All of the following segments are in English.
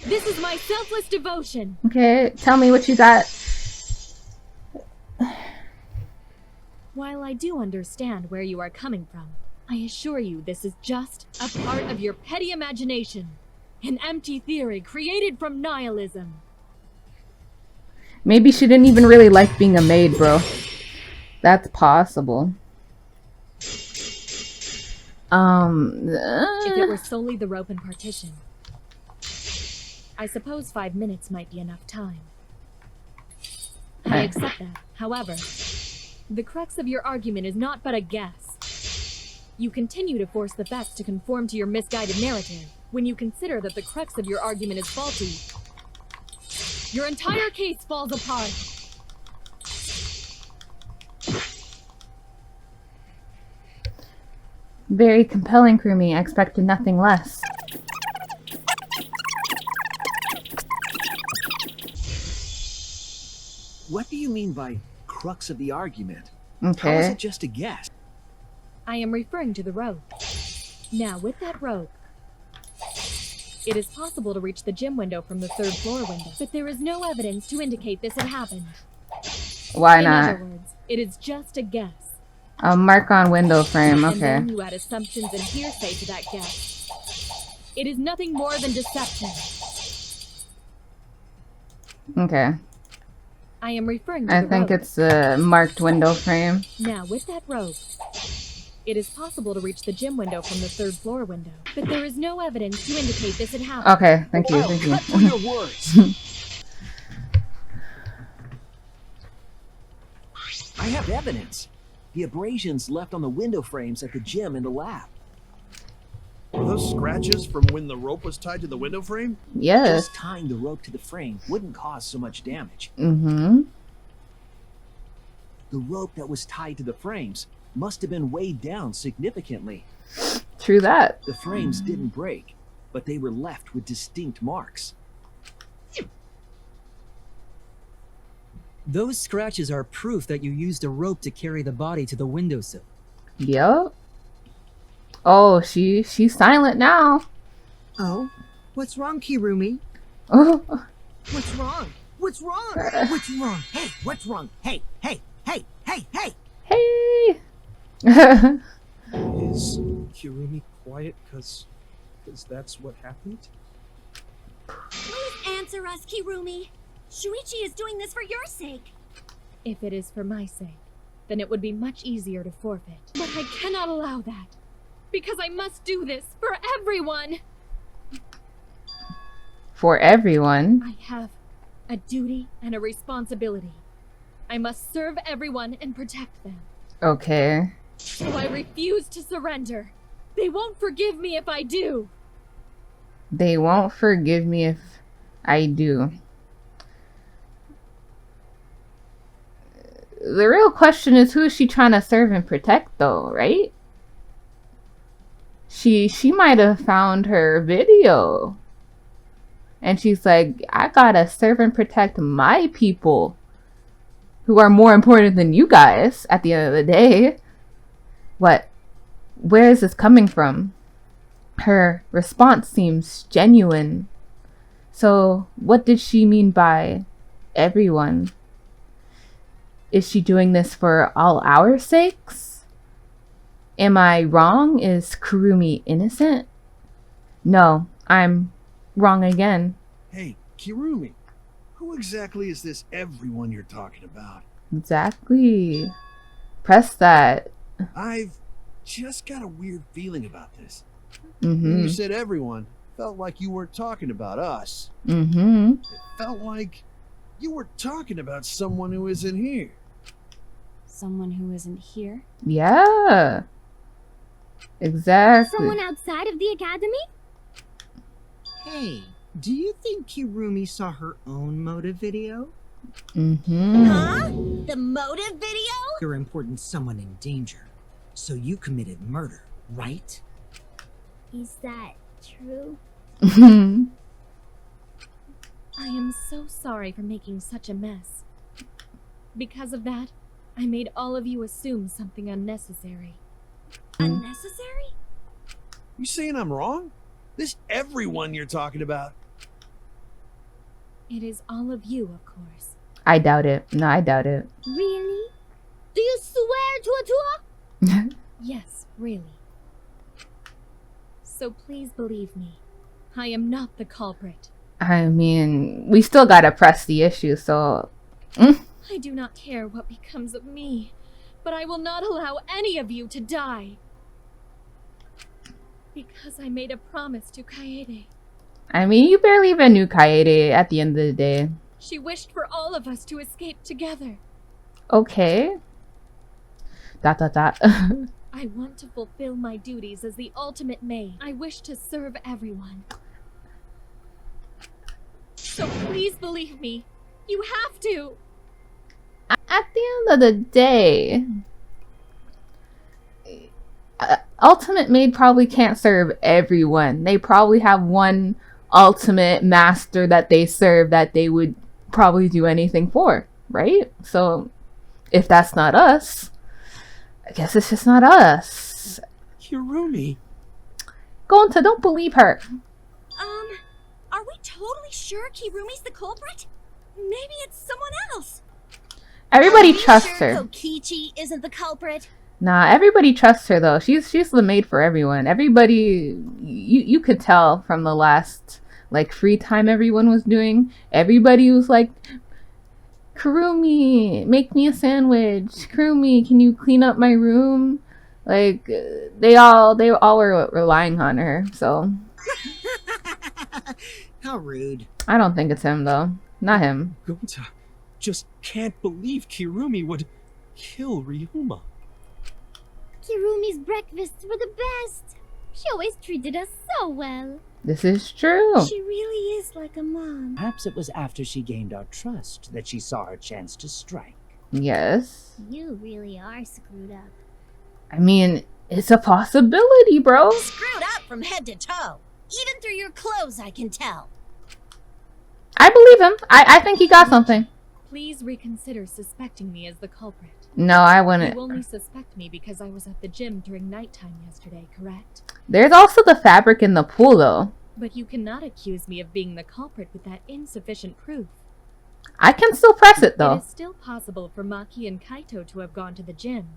This is my selfless devotion. Okay, tell me what you got. While I do understand where you are coming from, I assure you this is just a part of your petty imagination. An empty theory created from nihilism. Maybe she didn't even really like being a maid, bro. That's possible. If it were solely the rope and partition, I suppose 5 minutes might be enough time. I accept that. However, the crux of your argument is not but a guess. You continue to force the facts to conform to your misguided narrative when you consider that the crux of your argument is faulty. Your entire case falls apart. Very compelling, Kurumi. I expected nothing less. What do you mean by crux of the argument? Okay. How is it just a guess? I am referring to the rope. Now, with that rope, it is possible to reach the gym window from the 3rd floor window, but there is no evidence to indicate this had happened. Why In not? other words, it is just a guess. A mark on window frame. And Okay. then you add assumptions and hearsay to that guess. It is nothing more than deception. Okay. I am referring to I the think rope. it's a marked window frame. Now, with that rope, it is possible to reach the gym window from the 3rd floor window, but there is no evidence to indicate this had happened. Okay, thank you, Wow, thank cut through you. your words. I have evidence. The abrasions left on the window frames at the gym and the lab. Were those scratches from when the rope was tied to the window frame? Yes. Just tying the rope to the frame wouldn't cause so much damage. Mm-hmm. The rope that was tied to the frames must have been weighed down significantly. True that. The frames didn't break, but they were left with distinct marks. Those scratches are proof that you used a rope to carry the body to the windowsill. Yep. Oh, she's silent now. Oh, what's wrong, Kirumi? Oh, What's wrong? What's wrong? What's wrong? Hey, what's wrong? Hey, hey, hey, hey, hey! hey. Is Kirumi quiet because that's what happened? Please answer us, Kirumi. Shuichi is doing this for your sake. If it is for my sake, then it would be much easier to forfeit. But I cannot allow that, because I must do this for everyone. For everyone. I have a duty and a responsibility. I must serve everyone and protect them. Okay. So I refuse to surrender. They won't forgive me if I do. They won't forgive me if I do. The real question is, who is she trying to serve and protect, though, right? She might have found her video. And she's like, I gotta serve and protect my people, who are more important than you guys at the end of the day. What? Where is this coming from? Her response seems genuine. So, what did she mean by everyone? Is she doing this for all our sakes? Am I wrong? Is Kurumi innocent? No, I'm wrong again. Hey, Kirumi, who exactly is this everyone you're talking about? Exactly. Press that. I've just got a weird feeling about this. Mm-hmm. When you said everyone, felt like you weren't talking about us. Mm-hmm. It felt like you were talking about someone who isn't here. Someone who isn't here? Yeah. Exactly. Someone outside of the academy? Hey, do you think Kirumi saw her own motive video? Mm-hmm. Huh? The motive video? You're important someone in danger. So you committed murder, right? Is that true? I am so sorry for making such a mess. Because of that, I made all of you assume something unnecessary. Unnecessary? You saying I'm wrong? This everyone you're talking about? It is all of you, of course. I doubt it. No, I doubt it. Really? Do you swear to Yes, really. So please believe me. I am not the culprit. I mean, we still gotta press the issue, so... I do not care what becomes of me, but I will not allow any of you to die. Because I made a promise to Kaede. I mean, you barely even knew Kaede at the end of the day. She wished for all of us to escape together. Okay. ... I want to fulfill my duties as the ultimate maid. I wish to serve everyone. So please believe me. You have to. At the end of the day, Ultimate Maid probably can't serve everyone. They probably have one ultimate master that they serve that they would probably do anything for, right? So if that's not us, I guess it's just not us. Kirumi. Gonta, don't believe her. Are we totally sure Kirumi's the culprit? Maybe it's someone else. Everybody Are you trusts sure her. Kokichi isn't the culprit? Nah, everybody trusts her though. She's the maid for everyone. Everybody, you could tell from the last like free time everyone was doing. Everybody was like, Kurumi, make me a sandwich. Kurumi, can you clean up my room? Like they all were relying on her. So How rude. I don't think it's him though. Not him. Gonta just can't believe Kirumi would kill Ryuma. Kirumi's breakfasts were the best. She always treated us so well. This is true. She really is like a mom. Perhaps it was after she gained our trust that she saw her chance to strike. Yes. You really are screwed up. I mean, it's a possibility, bro. Screwed up from head to toe. Even through your clothes, I can tell. I believe him. I think he got something. Please reconsider suspecting me as the culprit. No, I You wouldn't. only suspect me because I was at the gym during nighttime yesterday, correct? There's also the fabric in the pool, though. But you cannot accuse me of being the culprit with that insufficient proof. I can still press it, It though. is still possible for Maki and Kaito to have gone to the gym.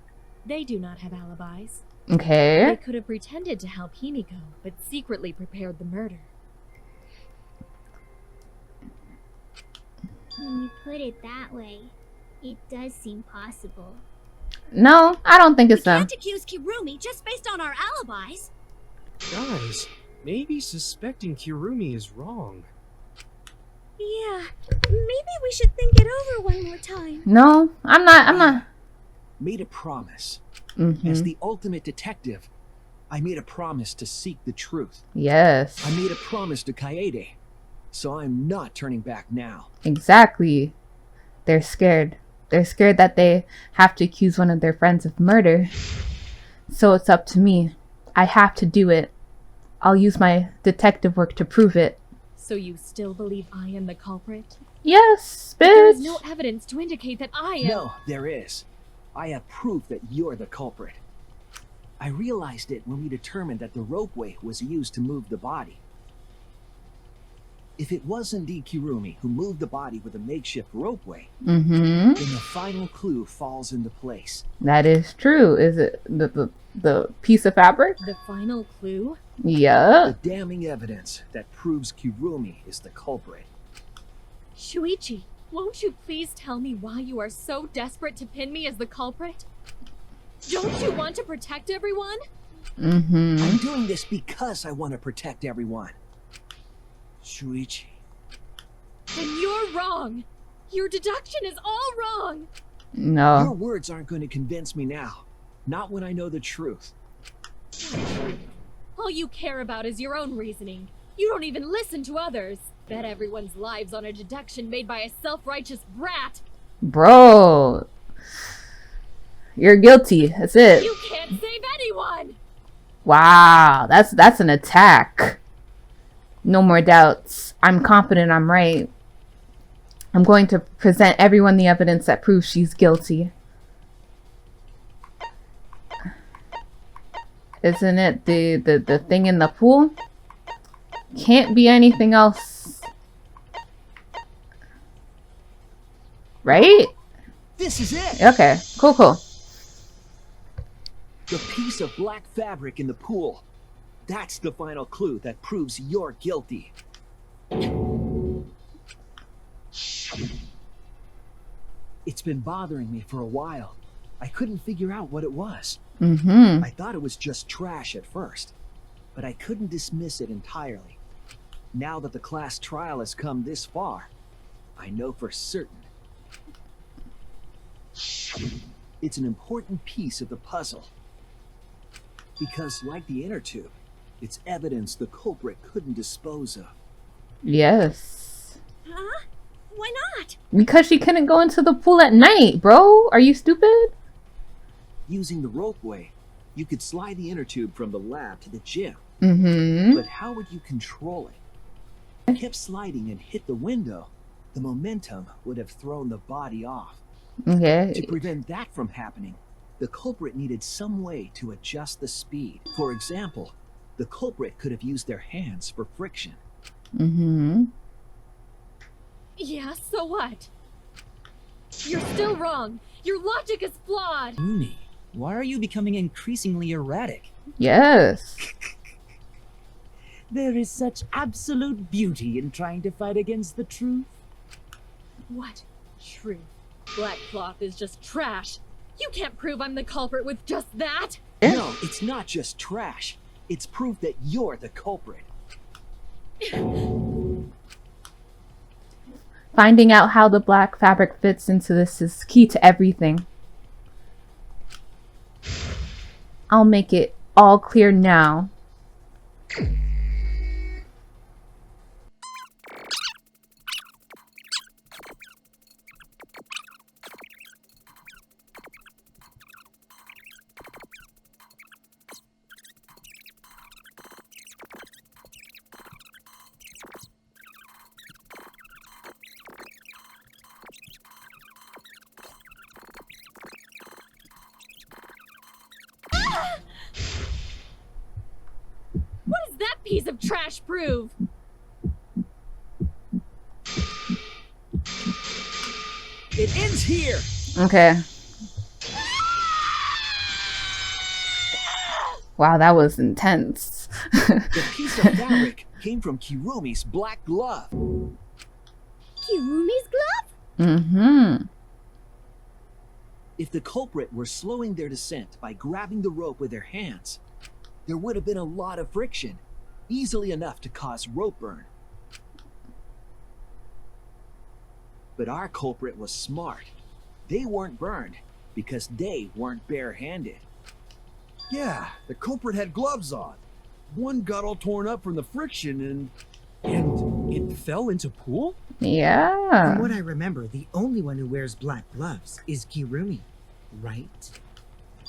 They do not have alibis. They Okay. could have pretended to help Himiko, but secretly prepared the murder. When you put it that way, it does seem possible. No, I don't think it's them. Can't accuse Kirumi just based on our alibis. Guys, maybe suspecting Kirumi is wrong. Yeah, maybe we should think it over one more time. No, I'm not. Made a promise. Mm-hmm. As the ultimate detective, I made a promise to seek the truth. Yes, I made a promise to Kaede, so I'm not turning back now. exactly. They're scared. They're scared that they have to accuse one of their friends of murder. So it's up to me. I have to do it. I'll use my detective work to prove it. So you still believe I am the culprit? Yes, There is bitch. no evidence to indicate that I am. No, there is. I have proof that you're the culprit. I realized it when we determined that the ropeway was used to move the body. If it was indeed Kirumi who moved the body with a makeshift ropeway, Mm-hmm. then the final clue falls into place. That is true. Is it the piece of fabric? The final clue? Yeah. The damning evidence that proves Kirumi is the culprit. Shuichi, won't you please tell me why you are so desperate to pin me as the culprit? Don't you want to protect everyone? Mm-hmm. I'm doing this because I want to protect everyone. Shuichi. Then you're wrong. Your deduction is all wrong. Your No. words aren't going to convince me now. Not when I know the truth. All you care about is your own reasoning. You don't even listen to others. Bet everyone's lives on a deduction made by a self-righteous brat. Bro. You're guilty. That's it. You can't save anyone. Wow. That's an attack. No more doubts. I'm confident I'm right. I'm going to present everyone the evidence that proves she's guilty. Isn't it the thing in the pool? Can't be anything else. Right? This is it! Okay, cool. The piece of black fabric in the pool. That's the final clue that proves you're guilty. It's been bothering me for a while. I couldn't figure out what it was. Mm-hmm. I thought it was just trash at first, but I couldn't dismiss it entirely. Now that the class trial has come this far, I know for certain. It's an important piece of the puzzle. Because, like the inner tube, it's evidence the culprit couldn't dispose of. Yes. Huh? Why not? Because she couldn't go into the pool at night, bro. Are you stupid? Using the ropeway, you could slide the inner tube from the lab to the gym. Mm-hmm. But how would you control it? If it kept sliding and hit the window, the momentum would have thrown the body off. Okay. To prevent that from happening, the culprit needed some way to adjust the speed. For example, the culprit could have used their hands for friction. Mm-hmm. Yeah, so what? You're still wrong. Your logic is flawed. Rumi, why are you becoming increasingly erratic? Yes. There is such absolute beauty in trying to fight against the truth. What? Truth. Black cloth is just trash. You can't prove I'm the culprit with just that. No, it's not just trash. It's proof that you're the culprit. Finding out how the black fabric fits into this is key to everything. I'll make it all clear now. What does that piece of trash prove? It ends here! Okay. Wow, that was intense. The piece of fabric came from Kirumi's black glove. Kirumi's glove? Mm-hmm. If the culprit were slowing their descent by grabbing the rope with their hands, there would have been a lot of friction, easily enough to cause rope burn. But our culprit was smart. They weren't burned because they weren't barehanded. Yeah, the culprit had gloves on. One got all torn up from the friction and It fell into pool? Yeah. From what I remember, the only one who wears black gloves is Kirumi, right?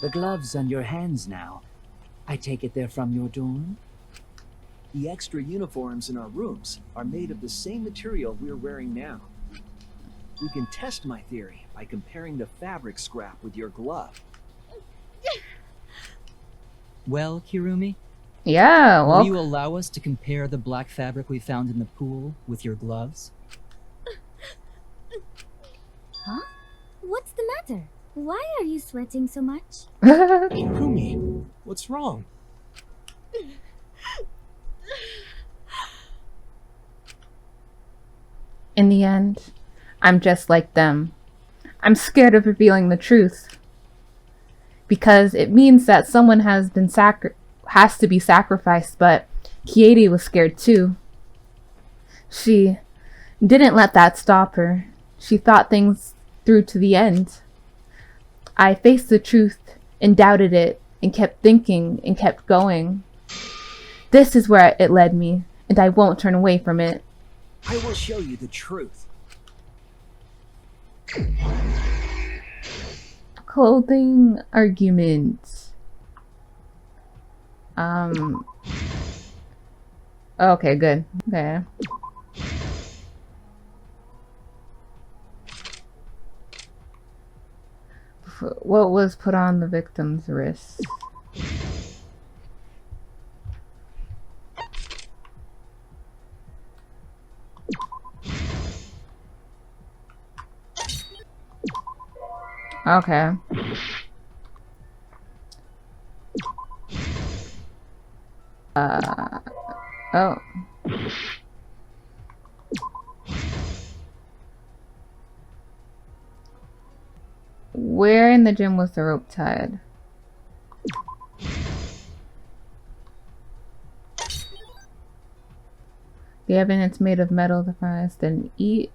The gloves on your hands now. I take it they're from your dorm? The extra uniforms in our rooms are made of the same material we're wearing now. We can test my theory by comparing the fabric scrap with your glove. Well, Kirumi, Yeah, will well, you allow us to compare the black fabric we found in the pool with your gloves? Huh? What's the matter? Why are you sweating so much? Kirumi, what's wrong? in the end, I'm just like them. I'm scared of revealing the truth. Because it means that someone has to be sacrificed, but Katie was scared too. She didn't let that stop her. She thought things through to the end. I faced the truth and doubted it and kept thinking and kept going. This is where it led me, and I won't turn away from it. I will show you the truth. Clothing argument. Okay, good. Okay. What was put on the victim's wrist? Okay. Oh. Where in the gym was the rope tied? The evidence made of metal, the fries didn't eat.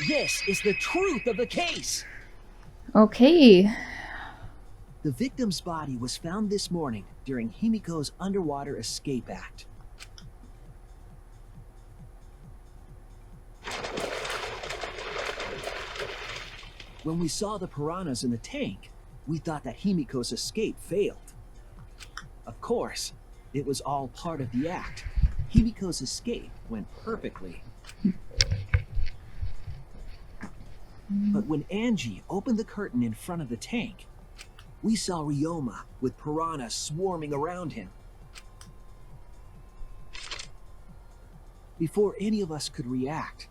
This is the truth of the case. Okay. The victim's body was found this morning during Himiko's underwater escape act. When we saw the piranhas in the tank, we thought that Himiko's escape failed. Of course, it was all part of the act. Himiko's escape went perfectly. But when Angie opened the curtain in front of the tank, we saw Ryoma with piranhas swarming around him. Before any of us could react,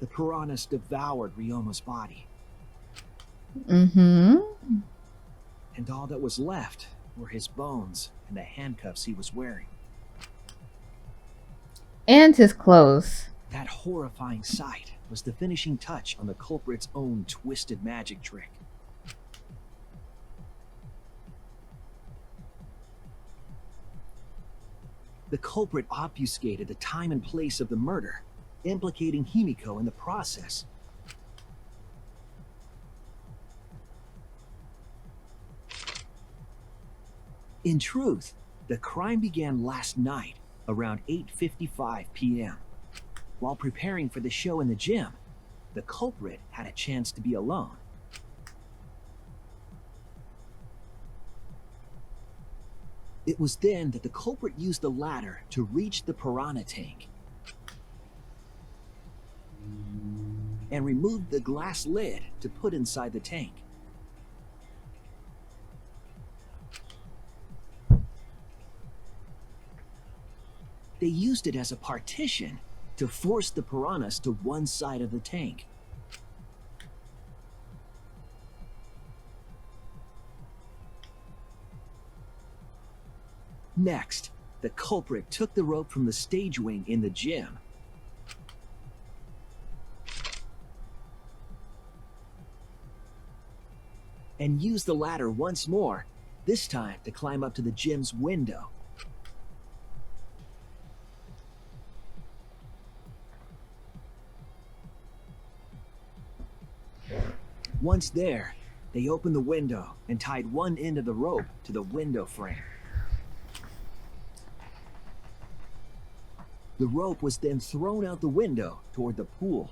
the piranhas devoured Ryoma's body. Mm-hmm. And all that was left were his bones and the handcuffs he was wearing. And his clothes. That horrifying sight was the finishing touch on the culprit's own twisted magic trick. The culprit obfuscated the time and place of the murder, implicating Himiko in the process. In truth, the crime began last night around 8:55 p.m. While preparing for the show in the gym, the culprit had a chance to be alone. It was then that the culprit used the ladder to reach the piranha tank and removed the glass lid to put inside the tank. They used it as a partition to force the piranhas to one side of the tank. Next, the culprit took the rope from the stage wing in the gym and used the ladder once more, this time to climb up to the gym's window. Once there, they opened the window and tied one end of the rope to the window frame. The rope was then thrown out the window toward the pool.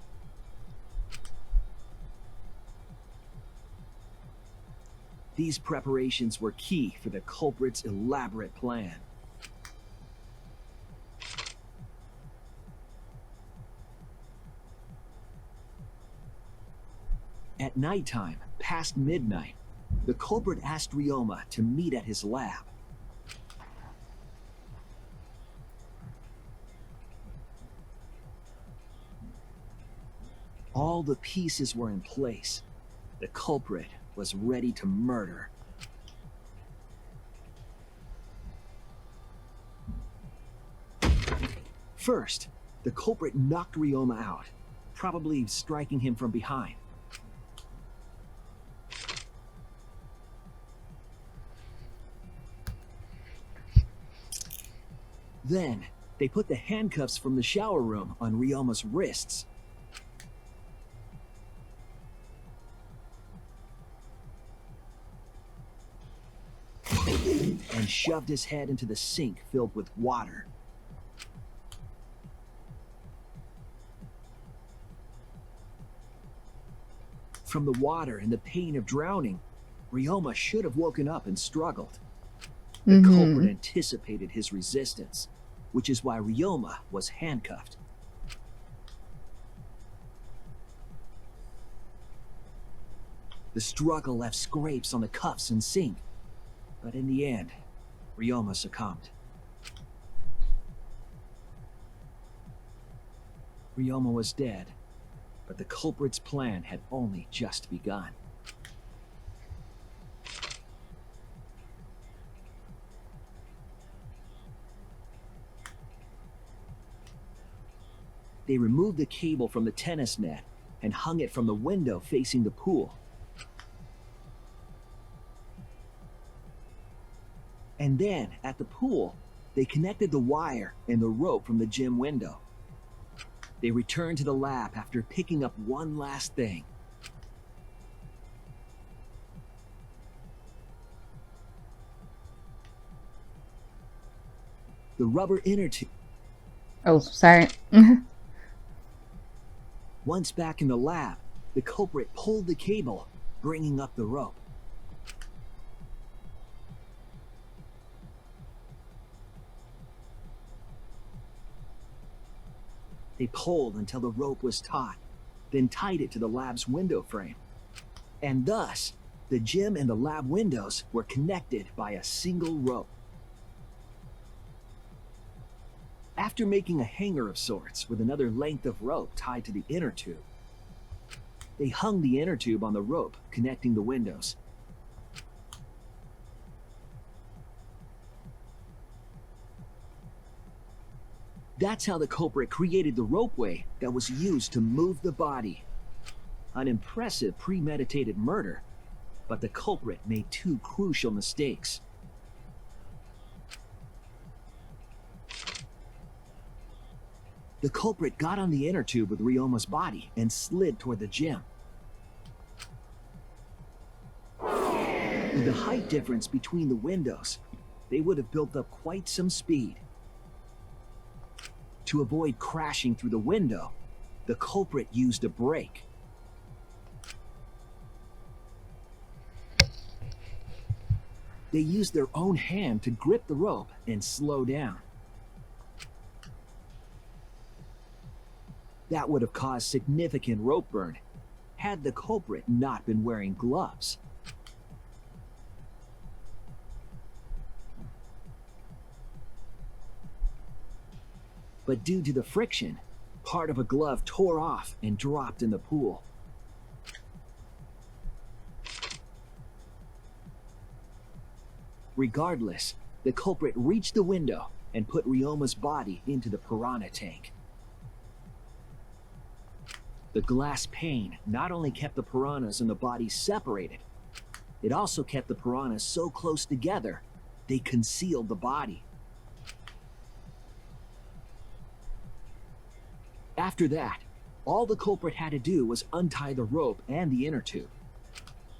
These preparations were key for the culprit's elaborate plan. At nighttime, past midnight, the culprit asked Ryoma to meet at his lab. All the pieces were in place. The culprit was ready to murder. First, the culprit knocked Ryoma out, probably striking him from behind. Then, they put the handcuffs from the shower room on Ryoma's wrists. And shoved his head into the sink filled with water. From the water and the pain of drowning, Ryoma should have woken up and struggled. The culprit anticipated his resistance, which is why Ryoma was handcuffed. The struggle left scrapes on the cuffs and sink, but in the end, Ryoma succumbed. Ryoma was dead, but the culprit's plan had only just begun. They removed the cable from the tennis net and hung it from the window facing the pool. And then, at the pool, they connected the wire and the rope from the gym window. They returned to the lab after picking up one last thing. The rubber inner tube. Oh, sorry. Once back in the lab, the culprit pulled the cable, bringing up the rope. They pulled until the rope was taut, then tied it to the lab's window frame. And thus, the gym and the lab windows were connected by a single rope. After making a hanger of sorts with another length of rope tied to the inner tube, they hung the inner tube on the rope connecting the windows. That's how the culprit created the ropeway that was used to move the body. An impressive premeditated murder, but the culprit made two crucial mistakes. The culprit got on the inner tube with Ryoma's body and slid toward the gym. With the height difference between the windows, they would have built up quite some speed. To avoid crashing through the window, the culprit used a brake. They used their own hand to grip the rope and slow down. That would have caused significant rope burn had the culprit not been wearing gloves. But due to the friction, part of a glove tore off and dropped in the pool. Regardless, the culprit reached the window and put Ryoma's body into the piranha tank. The glass pane not only kept the piranhas and the body separated, it also kept the piranhas so close together, they concealed the body. After that, all the culprit had to do was untie the rope and the inner tube.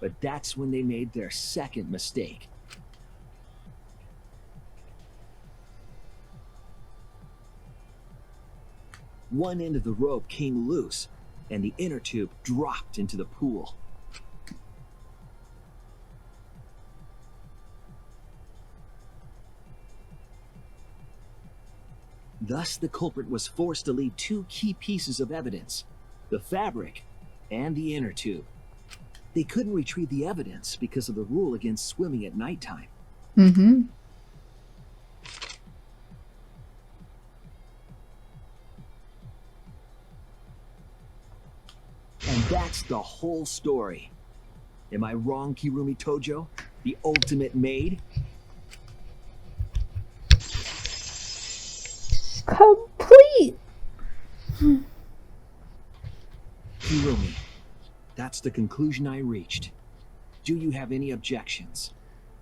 But that's when they made their second mistake. One end of the rope came loose, and the inner tube dropped into the pool. Thus, the culprit was forced to leave two key pieces of evidence, the fabric and the inner tube. They couldn't retrieve the evidence because of the rule against swimming at nighttime. Mm-hmm. And that's the whole story. Am I wrong, Kirumi Tojo? The ultimate maid? Complete. Kirumi, that's the conclusion I reached. Do you have any objections?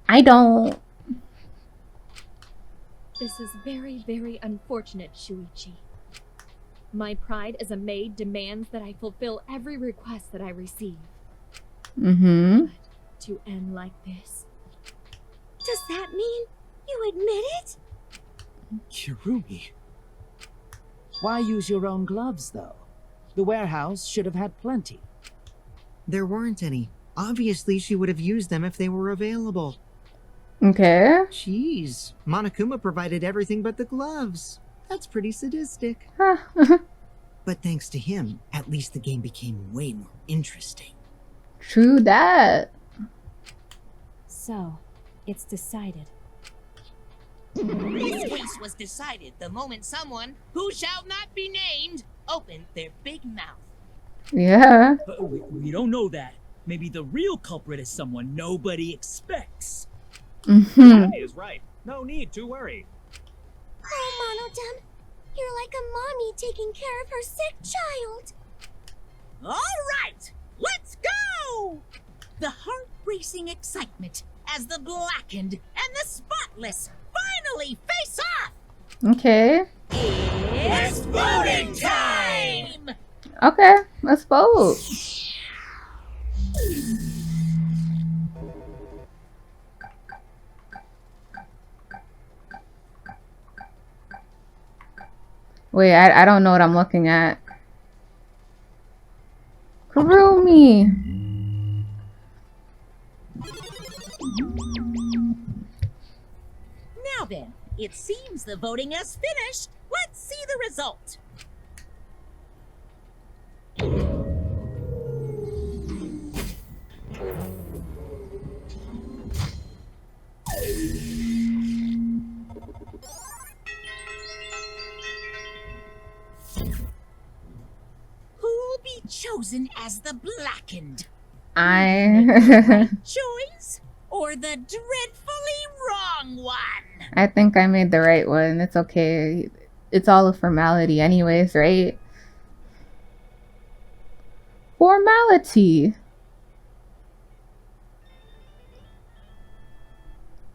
I don't. This is very, very unfortunate, Shuichi. My pride as a maid demands that I fulfill every request that I receive. Mm-hmm. But to end like this... Does that mean you admit it? Kirumi... Why use your own gloves, though? The warehouse should have had plenty. There weren't any. Obviously, she would have used them if they were available. Okay. Jeez, Monokuma provided everything but the gloves. That's pretty sadistic. Huh. But thanks to him, at least the game became way more interesting. True that. So, it's decided. This case was decided the moment someone, who shall not be named, opened their big mouth. Yeah. But we don't know that. Maybe the real culprit is someone nobody expects. Mm-hmm. He is right. No need to worry. Oh, Monodem, you're like a mommy taking care of her sick child. All right, let's go! The heart-racing excitement as the blackened and the spotless finally face off! Okay. It's voting time! Okay, let's vote. Wait, I don't know what I'm looking at. Kurumi! Now then, it seems the voting has finished. Let's see the result. Who'll be chosen as the blackened? I Choice or the dreadfully wrong one? I think I made the right one. It's okay. It's all a formality anyways, right? Formality.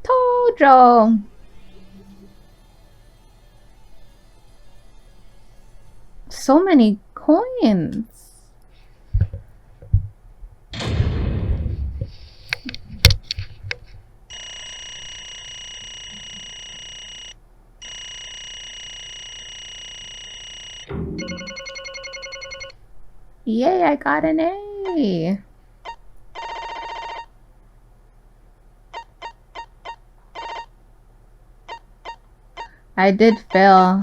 Tojo. So many coins. Yay, I got an A. I did fail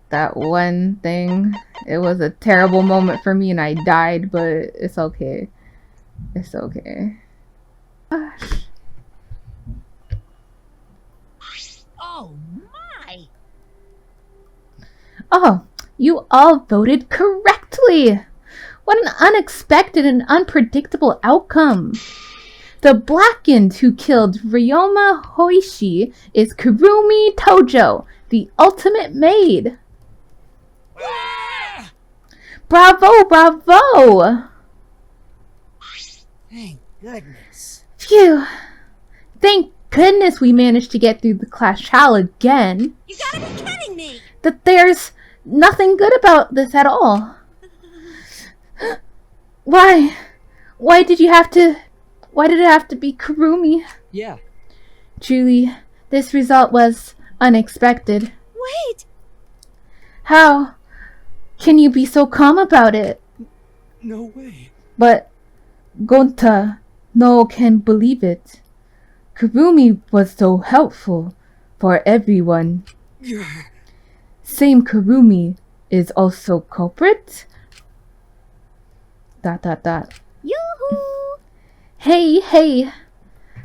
that one thing. It was a terrible moment for me and I died, but it's okay. It's okay. Gosh. Oh my! Oh, you all voted correctly! What an unexpected and unpredictable outcome! The blackened who killed Ryoma Hoishi is Kurumi Tojo, the ultimate maid. Bravo, bravo! Thank goodness. Phew. Thank goodness we managed to get through the class trial again. You gotta be kidding me! That there's nothing good about this at all. Why? Why did it have to be Kurumi? Yeah. Truly, this result was unexpected. Wait! How can you be so calm about it? No way. But Gonta, no can believe it. Kurumi was so helpful for everyone. Same Kurumi is also culprit? ... Yoo-hoo! Hey,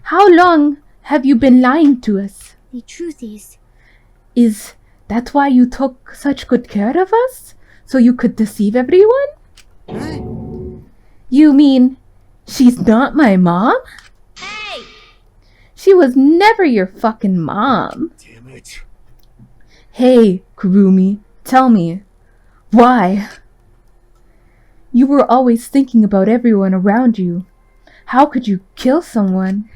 how long have you been lying to us? The truth Is that why you took such good care of us? So you could deceive everyone? Huh? You mean she's not my mom? Hey! She was never your fucking mom. Damn it. Hey, Kurumi, tell me, why? You were always thinking about everyone around you. How could you kill someone?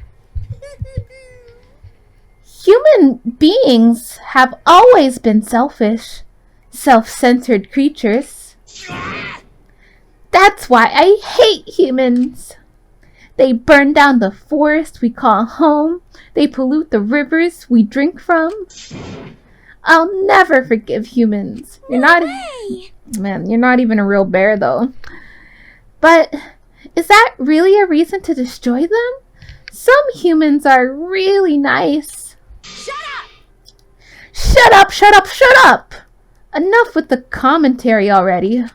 Human beings have always been selfish, self-centered creatures. That's why I hate humans. They burn down the forest we call home. They pollute the rivers we drink from. I'll never forgive humans. You're not even a real bear though. But is that really a reason to destroy them? Some humans are really nice. Shut up! Shut up, shut up, shut up! Enough with the commentary already.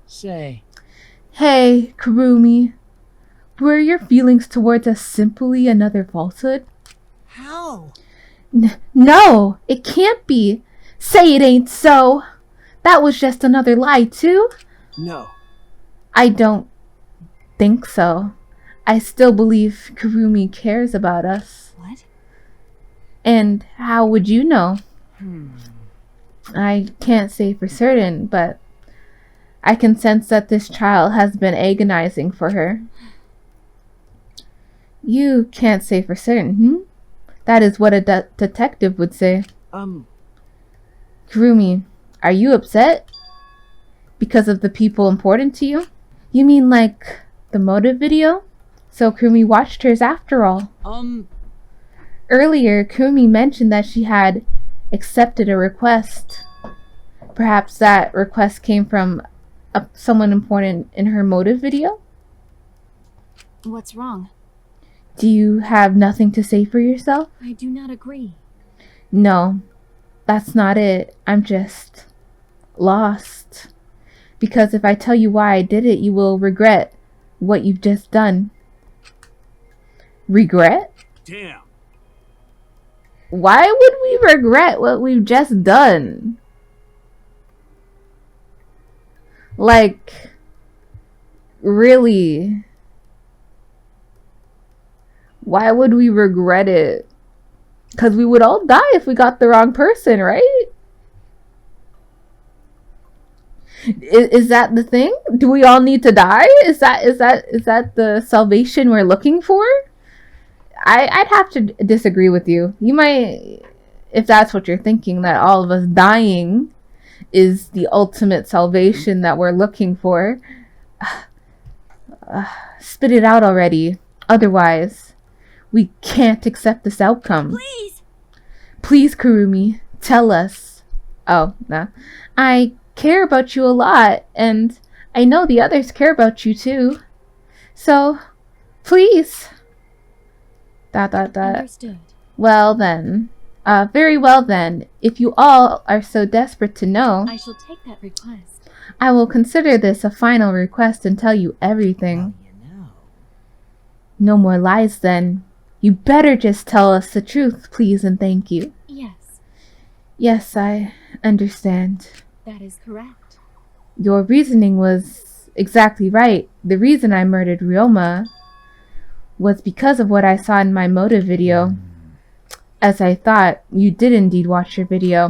Say, Hey, Kurumi. Were your feelings towards us simply another falsehood? How? No, it can't be. Say it ain't so. That was just another lie, too? No. I don't think so. I still believe Kurumi cares about us. What? And how would you know? I can't say for certain, but I can sense that this child has been agonizing for her. You can't say for certain, That is what a detective would say. Kurumi, are you upset? Because of the people important to you? You mean like the motive video? So Kurumi watched hers after all. Earlier, Kurumi mentioned that she had accepted a request. Perhaps that request came from someone important in her motive video? What's wrong? Do you have nothing to say for yourself? I do not agree. No, that's not it. I'm just lost. Because if I tell you why I did it, you will regret what you've just done. Regret? Damn. Why would we regret what we've just done? Like, really? Why would we regret it? Because we would all die if we got the wrong person, right? Is that the thing? Do we all need to die? Is that the salvation we're looking for? I'd have to disagree with you. You might, if that's what you're thinking, that all of us dying is the ultimate salvation that we're looking for. Spit it out already. Otherwise, we can't accept this outcome. Please! Please, Kurumi, tell us. Oh, no. I care about you a lot, and I know the others care about you too. So, please. ... Understood. Well then. Very well then. If you all are so desperate to know, I shall take that request. I will consider this a final request and tell you everything. No more lies then. You better just tell us the truth, please and thank you. Yes, Yes, I understand. that is correct. Your reasoning was exactly right. The reason I murdered Ryoma was because of what I saw in my motive video. As I thought, you did indeed watch your video.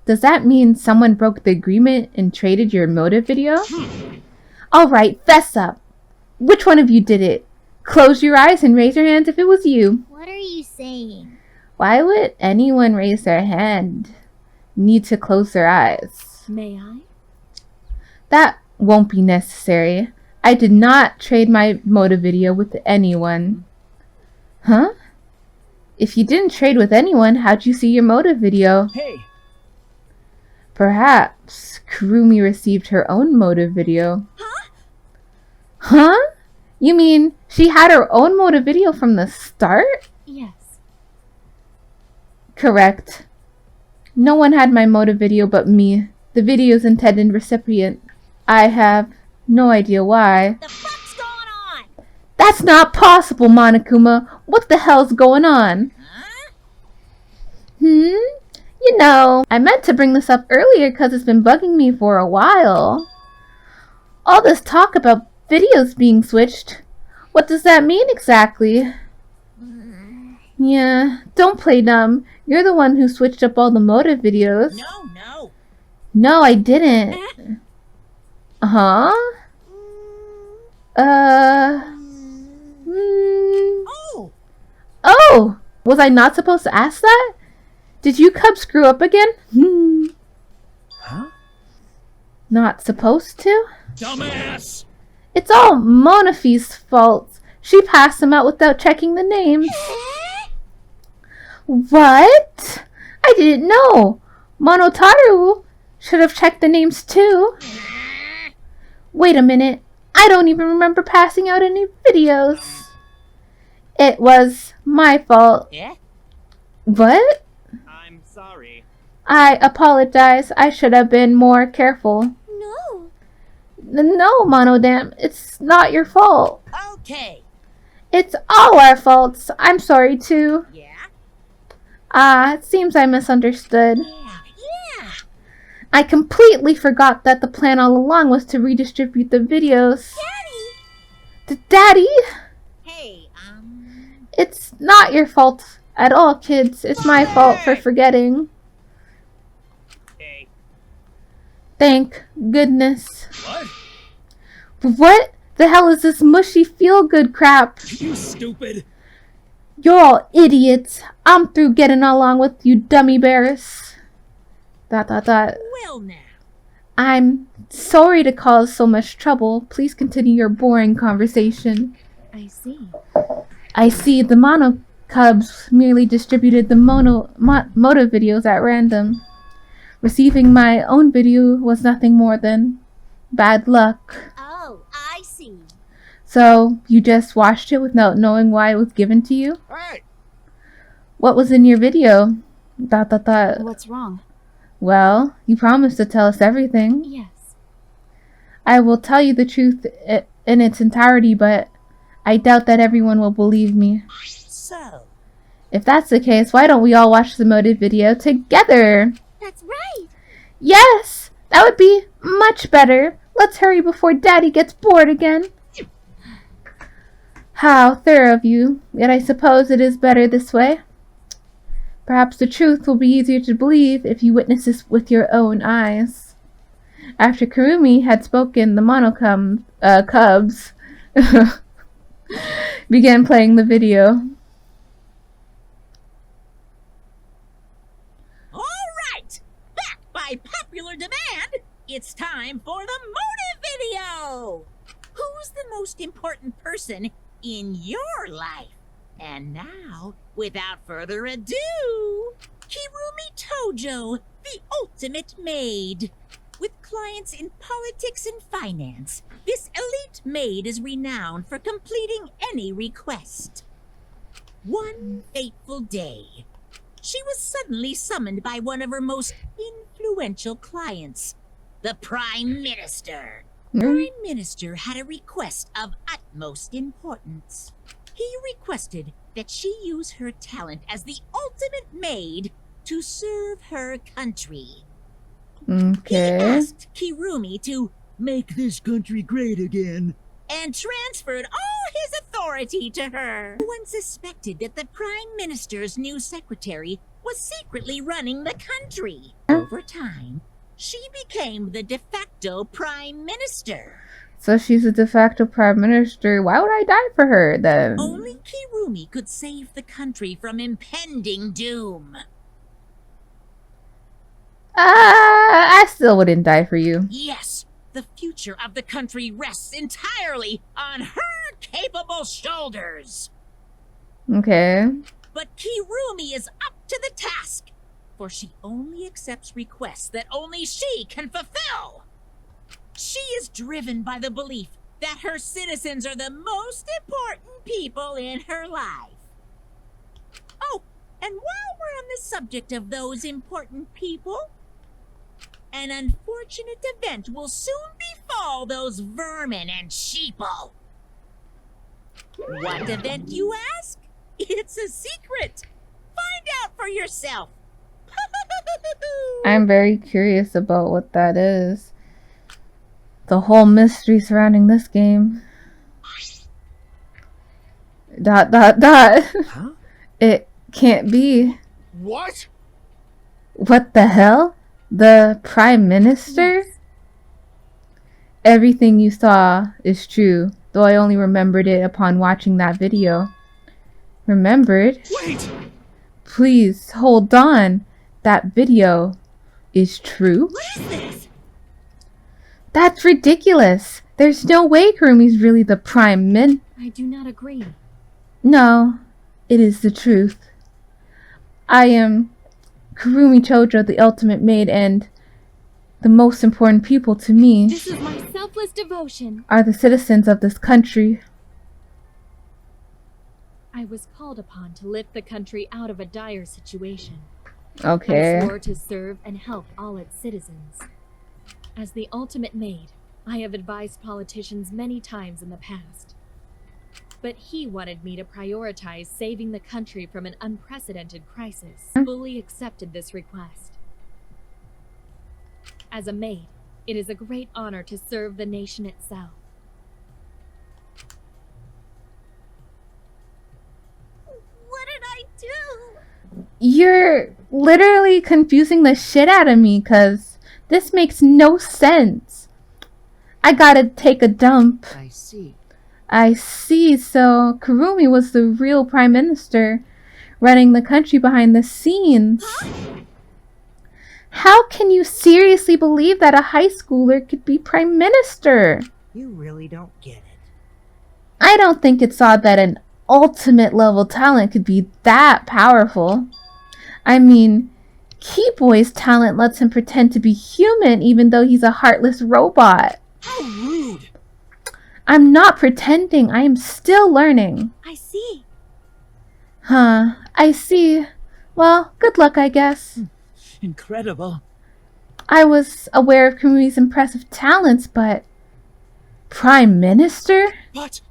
Does that mean someone broke the agreement and traded your motive video? Alright, fess up. Which one of you did it? Close your eyes and raise your hands if it was you. What are you saying? Why would anyone raise their hand? Need to close their eyes. May I? That won't be necessary. I did not trade my motive video with anyone. Huh? If you didn't trade with anyone, how'd you see your motive video? Hey, Perhaps Kurumi received her own motive video. Huh? You mean she had her own motive video from the start? Yes. Correct. No one had my motive video but me, the video's intended recipient. I have no idea why. The fuck's going on? That's not possible, Monokuma. What the hell's going on? You know, I meant to bring this up earlier because it's been bugging me for a while. All this talk about videos being switched. What does that mean exactly? Yeah, don't play dumb. You're the one who switched up all the motive videos. No. No, I didn't. Huh? Oh! Was I not supposed to ask that? Did you cub screw up again? Huh? Not supposed to? Dumbass! It's all Monafi's fault. She passed them out without checking the names. What? I didn't know. Monotaru should have checked the names too. Wait a minute. I don't even remember passing out any videos. It was my fault. Yeah? What? I'm sorry. I apologize. I should have been more careful. No. No, Monodam. It's not your fault. Okay. It's all our faults. I'm sorry too. Yeah? Ah, it seems I misunderstood. Yeah. I completely forgot that the plan all along was to redistribute the videos. Daddy? Hey, It's not your fault at all, kids. It's my fault for forgetting. Hey. Thank goodness. What? What the hell is this mushy feel-good crap? You stupid. You're all idiots. I'm through getting along with you dummy bears. ... Well now. I'm sorry to cause so much trouble. Please continue your boring conversation. I see. I see the mono cubs merely distributed the moto videos at random. Receiving my own video was nothing more than bad luck. Oh, I see. So, you just watched it without knowing why it was given to you? Hey! What was in your video? ... What's wrong? Well, you promised to tell us everything. Yes. I will tell you the truth in its entirety, but I doubt that everyone will believe me. So, If that's the case, why don't we all watch the motive video together? That's right. Yes! That would be much better. Let's hurry before Daddy gets bored again. How thorough of you. Yet I suppose it is better this way. Perhaps the truth will be easier to believe if you witness this with your own eyes. After Kurumi had spoken, the cubs began playing the video. all right. Back by popular demand, it's time for the motive video. Who's the most important person in your life? And now, without further ado, Kirumi Tojo, the ultimate maid. With clients in politics and finance, this elite maid is renowned for completing any request. One fateful day, she was suddenly summoned by one of her most influential clients, the Prime Minister. Prime Minister had a request of utmost importance. He requested that she use her talent as the ultimate maid to serve her country. Okay. He asked Kirumi to Make this country great again. and transferred all his authority to her. No one suspected that the Prime Minister's new secretary was secretly running the country. Over time, she became the de facto Prime Minister. So she's a de facto prime minister. Why would I die for her then? Only Kirumi could save the country from impending doom. I still wouldn't die for you. Yes, the future of the country rests entirely on her capable shoulders. Okay. But Kirumi is up to the task, for she only accepts requests that only she can fulfill. She is driven by the belief that her citizens are the most important people in her life. Oh, and while we're on the subject of those important people, an unfortunate event will soon befall those vermin and sheeple. What event, you ask? It's a secret. Find out for yourself. I'm very curious about what that is. The whole mystery surrounding this game. ... Huh? It can't be. What? What the hell? The Prime Minister? Everything you saw is true, though I only remembered it upon watching that video. Remembered? Wait! Please, hold on. That video is true? What is this? That's ridiculous. There's no way Kurumi's really the Prime Min. I do not agree. No, it is the truth. I am Kurumi Chojo, the ultimate maid, and the most important people to me This is my selfless devotion. are the citizens of this country. I was called upon to lift the country out of a dire situation. I Okay. swore to serve and help all its citizens. As the ultimate maid, I have advised politicians many times in the past. But he wanted me to prioritize saving the country from an unprecedented crisis. Fully accepted this request. As a maid, it is a great honor to serve the nation itself. What did I do? You're literally confusing the shit out of me, cause this makes no sense. I gotta take a dump. I see. I see, so Kurumi was the real prime minister, running the country behind the scenes. How can you seriously believe that a high schooler could be prime minister? You really don't get it. I don't think it's odd that an ultimate level talent could be that powerful. I mean, Keyboy's talent lets him pretend to be human even though he's a heartless robot. How rude! I'm not pretending, I am still learning. I see. Huh, I see. Well, good luck, I guess. Incredible. I was aware of Kurumi's impressive talents, but... Prime Minister? What?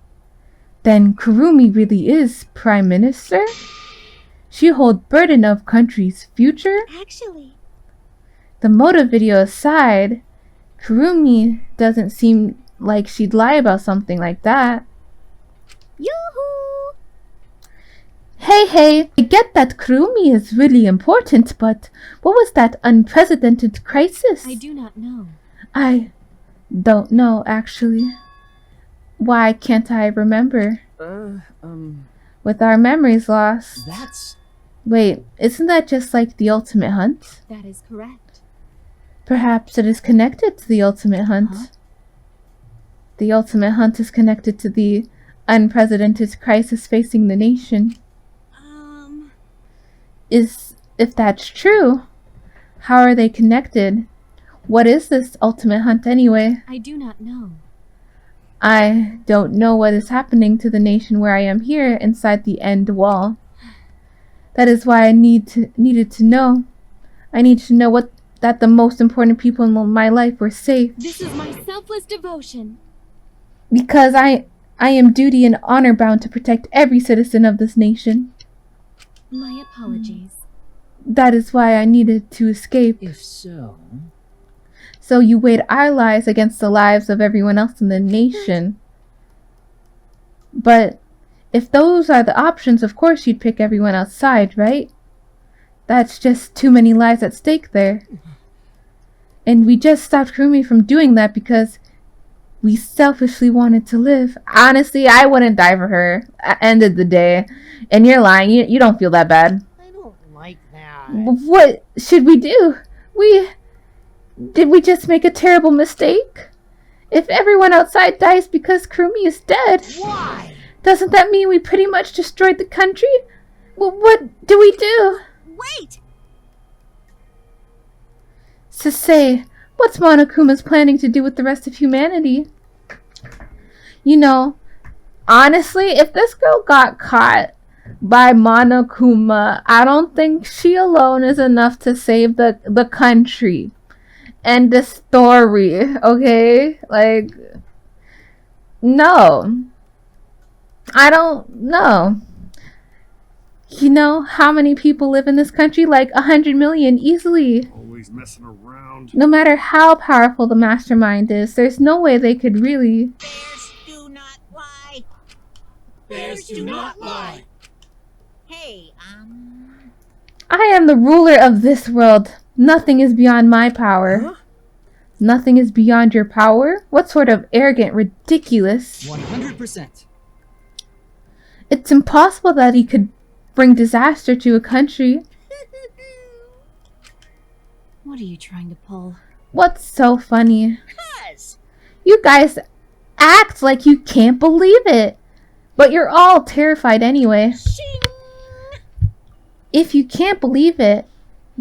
Then Kurumi really is Prime Minister? She holds burden of country's future? Actually, The motive video aside, Kurumi doesn't seem like she'd lie about something like that. yoo-hoo! Hey, I get that Kurumi is really important, but what was that unprecedented crisis? I do not know. I don't know, actually. Why can't I remember? With our memories lost. That's... Wait, isn't that just like the Ultimate Hunt? That is correct. Perhaps it is connected to the Ultimate Hunt. Huh? The Ultimate Hunt is connected to the unprecedented crisis facing the nation. If that's true, how are they connected? What is this Ultimate Hunt anyway? I do not know. I don't know what is happening to the nation where I am here inside the end wall. That is why I needed to know. I need to know that the most important people in my life were safe. This is my selfless devotion. Because I am duty and honor bound to protect every citizen of this nation. My apologies. That is why I needed to escape. If so... So you weighed our lives against the lives of everyone else in the nation. But if those are the options, of course you'd pick everyone outside, right? That's just too many lives at stake there. And we just stopped Kurumi from doing that because we selfishly wanted to live. Honestly, I wouldn't die for her at the end of the day. And you're lying. You don't feel that bad. I don't like that. What should we do? Did we just make a terrible mistake? If everyone outside dies because Kurumi is dead, Why? doesn't that mean we pretty much destroyed the country? Well, what do we do? Wait! Sasei, what's Monokuma's planning to do with the rest of humanity? You know, honestly, if this girl got caught by Monokuma, I don't think she alone is enough to save the country. And the story, okay? Like, no. I don't know. You know how many people live in this country? Like 100 million easily. Always messing around. No matter how powerful the mastermind is, there's no way they could really... Bears do not lie. Bears do not lie. Hey, I am the ruler of this world. Nothing is beyond my power. Huh? Nothing is beyond your power? What sort of arrogant, ridiculous... 100%. It's impossible that he could bring disaster to a country. What are you trying to pull? What's so funny? cuz. You guys act like you can't believe it. But you're all terrified anyway. Shing. If you can't believe it,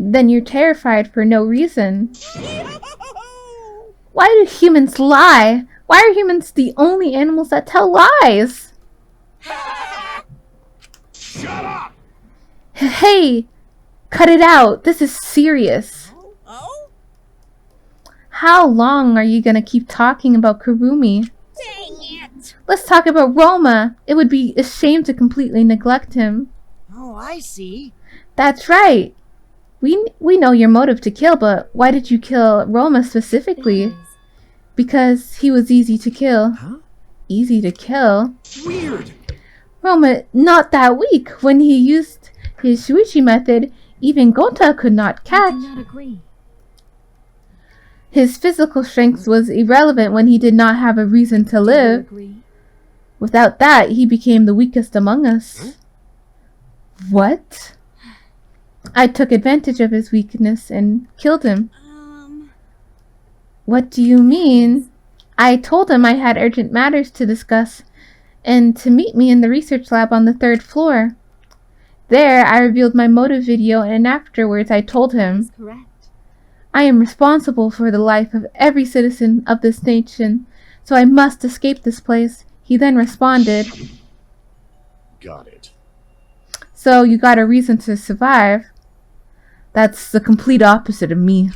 then you're terrified for no reason. Why do humans lie? Why are humans the only animals that tell lies? Shut up! Hey, cut it out. This is serious. Oh? How long are you gonna keep talking about Kurumi? Dang it! Let's talk about Roma. It would be a shame to completely neglect him. Oh, I see. That's right. We know your motive to kill, but why did you kill Roma specifically? Because he was easy to kill. Huh? Easy to kill? Weird. Roma, not that weak. When he used his Shuichi method, even Gonta could not catch. I do not agree. His physical strength was irrelevant when he did not have a reason to Do you live. agree? Without that, he became the weakest among us. What? I took advantage of his weakness and killed him. What do you mean? I told him I had urgent matters to discuss and to meet me in the research lab on the 3rd floor. There, I revealed my motive video, and afterwards I told him, That's correct. I am responsible for the life of every citizen of this nation, so I must escape this place. He then responded, Got it. so you got a reason to survive. That's the complete opposite of me.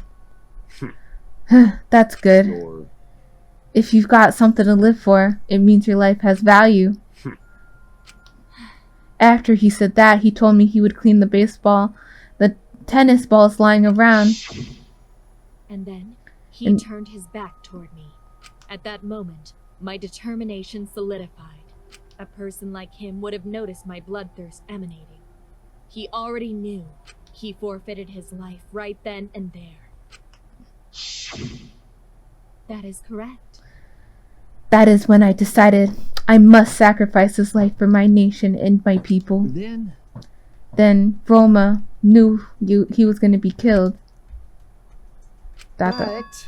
That's good. Or If you've got something to live for, it means your life has value. After he said that, he told me he would clean the tennis balls lying around. And then he And- turned his back toward me. At that moment, my determination solidified. A person like him would have noticed my bloodthirst emanating. He already knew. He forfeited his life right then and there. That is correct. That is when I decided I must sacrifice his life for my nation and my people. Then Roma knew he was going to be killed. but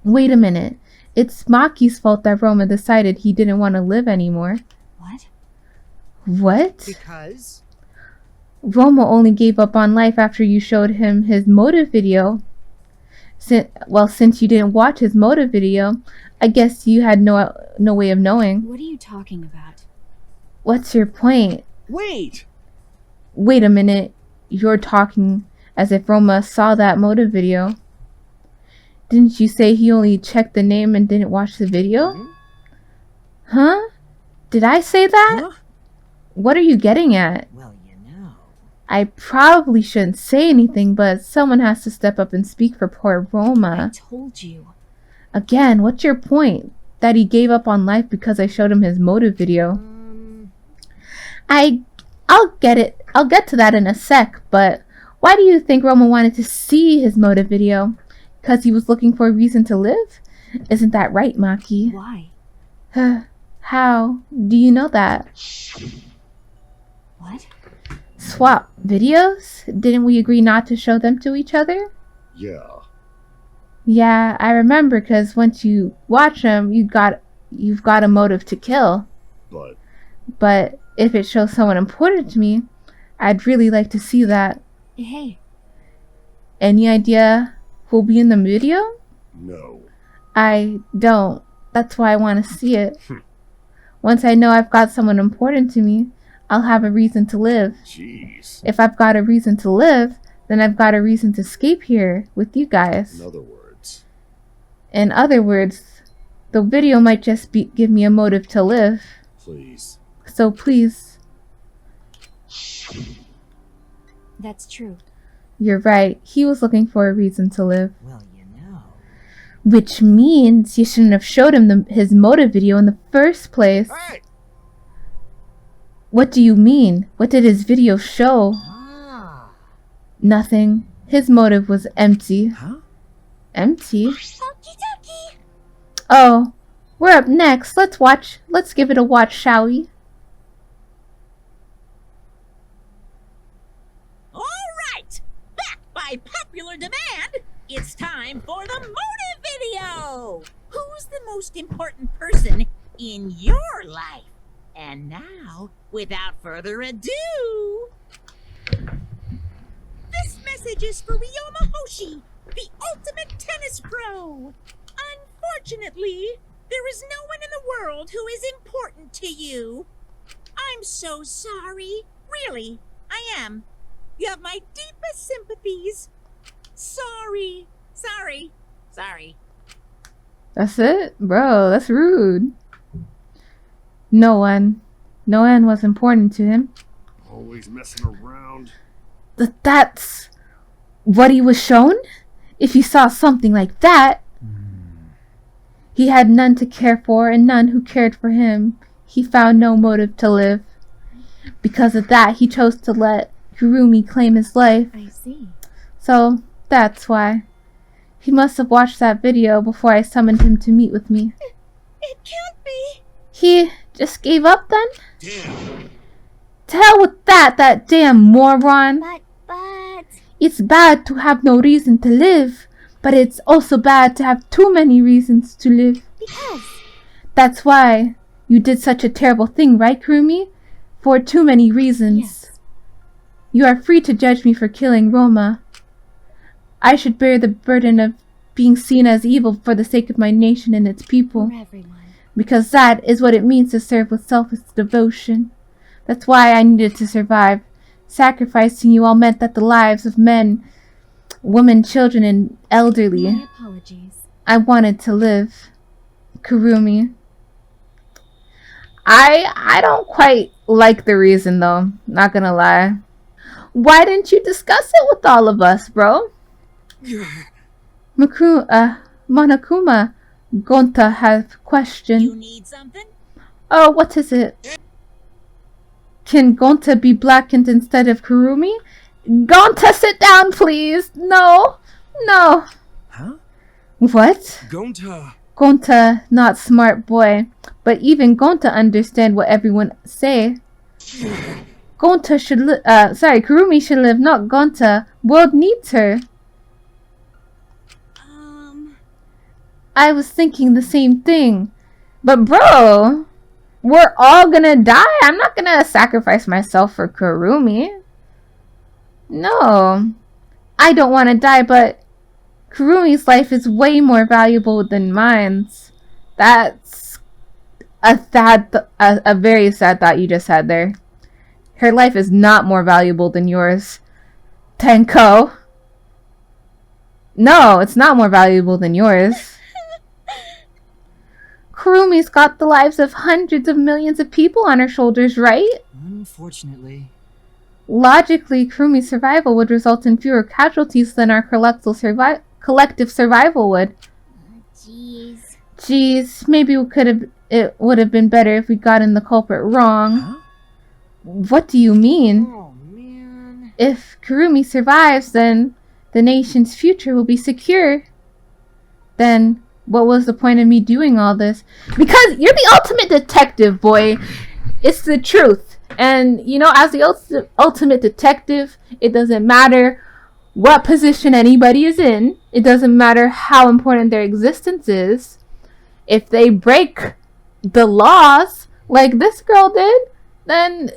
Wait a minute. It's Maki's fault that Roma decided he didn't want to live anymore. What? What? Because? Roma only gave up on life after you showed him his motive video. Since you didn't watch his motive video, I guess you had no way of knowing. What are you talking about? What's your point? Wait! Wait a minute. You're talking as if Roma saw that motive video. Didn't you say he only checked the name and didn't watch the video? Huh? Did I say that? Huh? What are you getting at? Well, you know. I probably shouldn't say anything, but someone has to step up and speak for poor I Roma. told you. Again, what's your point? That he gave up on life because I showed him his motive video? I'll get to that in a sec, but why do you think Roma wanted to see his motive video? Because he was looking for a reason to live? Isn't that right, Maki? Why? How do you know that? What? Swap videos? Didn't we agree not to show them to each other? yeah. Yeah, I remember, because once you watch them, you've got a motive to kill. But if it shows someone important to me, I'd really like to see that. Hey. Any idea who'll be in the video? No. I don't. That's why I want to see it. Once I know I've got someone important to me, I'll have a reason to live. Jeez. If I've got a reason to live, then I've got a reason to escape here with you guys. In other words. In other words, the video might just give me a motive to live. Please. So please. That's true. You're right. He was looking for a reason to live. Well, you know. Which means you shouldn't have showed him his motive video in the first place. Hey! What do you mean? What did his video show? Ah. Nothing. His motive was empty. Huh? Empty? Okie dokie. Oh, we're up next. Let's give it a watch, shall we? All right! Back by popular demand, it's time for the motive video! Who's the most important person in your life? And now, without further ado, this message is for Ryoma Hoshi, the ultimate tennis pro. Unfortunately, there is no one in the world who is important to you. I'm so sorry. Really, I am. You have my deepest sympathies. Sorry. That's it? Bro, that's rude. No one. No one was important to him. Always messing around. That's what he was shown? If he saw something like that. He had none to care for and none who cared for him. He found no motive to live. Because of that, he chose to let Kurumi claim his life. I see. So, that's why. He must have watched that video before I summoned him to meet with me. It can't be. He just gave up then? Damn. To hell with that damn moron. But... It's bad to have no reason to live, but it's also bad to have too many reasons to live. Because... That's why you did such a terrible thing, right, Kurumi? For too many reasons. Yes. You are free to judge me for killing Roma. I should bear the burden of being seen as evil for the sake of my nation and its people. For everyone. Because that is what it means to serve with selfless devotion. That's why I needed to survive. Sacrificing you all meant that the lives of men, women, children, and elderly. My apologies. I wanted to live. Kurumi. I don't quite like the reason though, not gonna lie. Why didn't you discuss it with all of us, bro? Monokuma, Gonta have question. You need something? Oh, what is it? Can Gonta be blackened instead of Kurumi? Gonta, sit down, please. No. Huh? What? Gonta. Gonta, not smart boy. But even Gonta understand what everyone say. Gonta should Kurumi should live, not Gonta. World needs her. I was thinking the same thing. But bro, we're all gonna die. I'm not gonna sacrifice myself for Kurumi. No. I don't want to die, but Kurumi's life is way more valuable than mine's. That's a very sad thought you just had there. Her life is not more valuable than yours, Tenko. No, it's not more valuable than yours. Kurumi's got the lives of hundreds of millions of people on her shoulders, right? Unfortunately. Logically, Kurumi's survival would result in fewer casualties than our collective survival would. Jeez, maybe it would have been better if we gotten the culprit wrong. Huh? What do you mean? Oh, man. If Kurumi survives, then the nation's future will be secure. Then what was the point of me doing all this? Because you're the ultimate detective, boy. It's the truth. And, you know, as the ultimate detective, it doesn't matter what position anybody is in. It doesn't matter how important their existence is. If they break the laws, like this girl did, then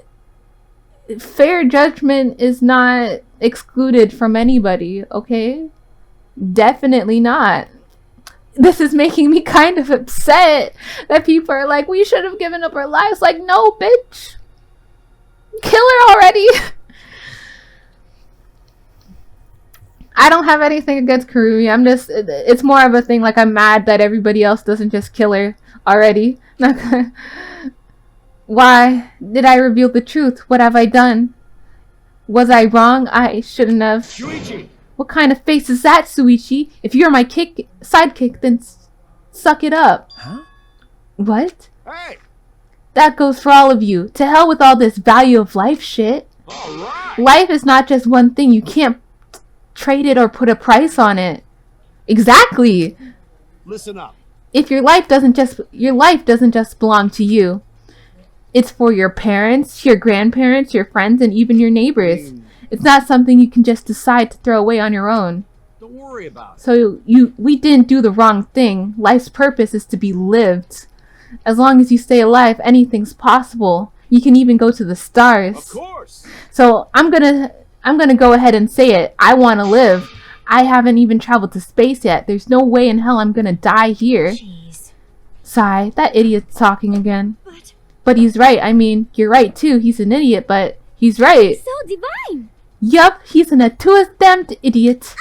fair judgment is not excluded from anybody, okay? Definitely not. This is making me kind of upset that people are like, we should have given up our lives. Like, no, bitch. Kill her already. I don't have anything against Kurumi. It's more of a thing like I'm mad that everybody else doesn't just kill her already. Why did I reveal the truth? What have I done? Was I wrong? I shouldn't have. Shuichi. What kind of face is that, Suichi? If you're my sidekick, then suck it up. Huh? What? Hey. That goes for all of you. To hell with all this value of life shit. All right. Life is not just one thing. You can't trade it or put a price on it. Exactly. Listen up. If your life doesn't just belong to you. It's for your parents, your grandparents, your friends, and even your neighbors. It's not something you can just decide to throw away on your own. Don't worry about it. So we didn't do the wrong thing. Life's purpose is to be lived. As long as you stay alive, anything's possible. You can even go to the stars. Of course. So I'm gonna go ahead and say it. I want to live. I haven't even traveled to space yet. There's no way in hell I'm gonna die here. Jeez. Sigh, that idiot's talking again. But he's right. I mean, you're right too. He's an idiot, but he's right. So divine. Yup, he's an damned idiot.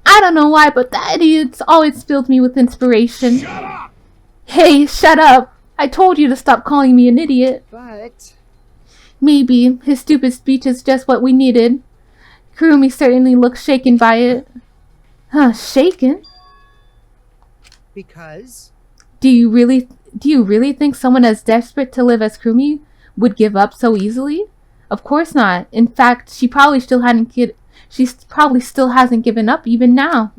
I don't know why, but that idiot's always filled me with inspiration. Shut up. Hey, shut up. I told you to stop calling me an idiot. But... Maybe his stupid speech is just what we needed. Kurumi certainly looks shaken by it. Huh, shaken? Because? Do you really think someone as desperate to live as Kurumi would give up so easily? Of course not. In fact, she probably still hasn't given up even now.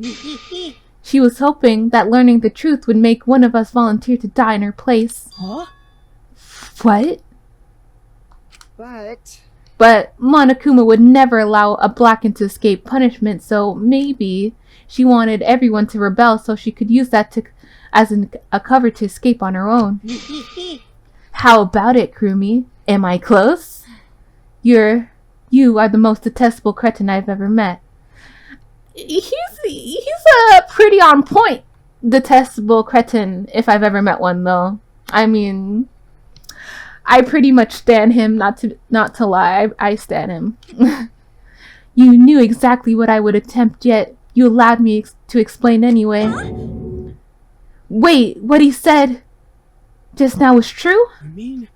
She was hoping that learning the truth would make one of us volunteer to die in her place. Huh? What? But Monokuma would never allow a Blackened to escape punishment, so maybe she wanted everyone to rebel so she could use that as a cover to escape on her own. How about it, Kurumi? Am I close? You are the most detestable cretin I've ever met. He's a pretty on point detestable cretin if I've ever met one, though. I mean, I pretty much stan him, not to lie. I stan him. You knew exactly what I would attempt, yet you allowed me to explain anyway. Wait, what he said just now was true? I mean...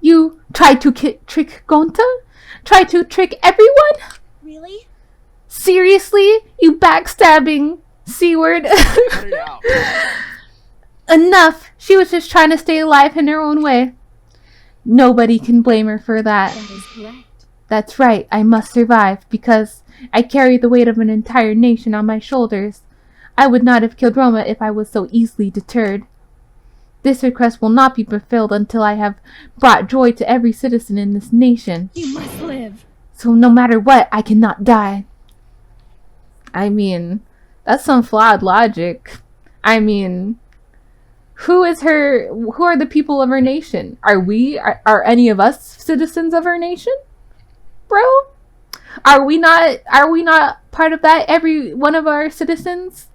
You tried to trick Gonta? Tried to trick everyone? Really? Seriously? You backstabbing C-word? Cut it out. Enough! She was just trying to stay alive in her own way. Nobody can blame her for that. That is correct. That's right, I must survive, because I carry the weight of an entire nation on my shoulders. I would not have killed Roma if I was so easily deterred. This request will not be fulfilled until I have brought joy to every citizen in this nation. You must live. So no matter what, I cannot die. I mean, that's some flawed logic. I mean, who are the people of her nation? Are any of us citizens of her nation? Bro? Are we not part of that? Every one of our citizens?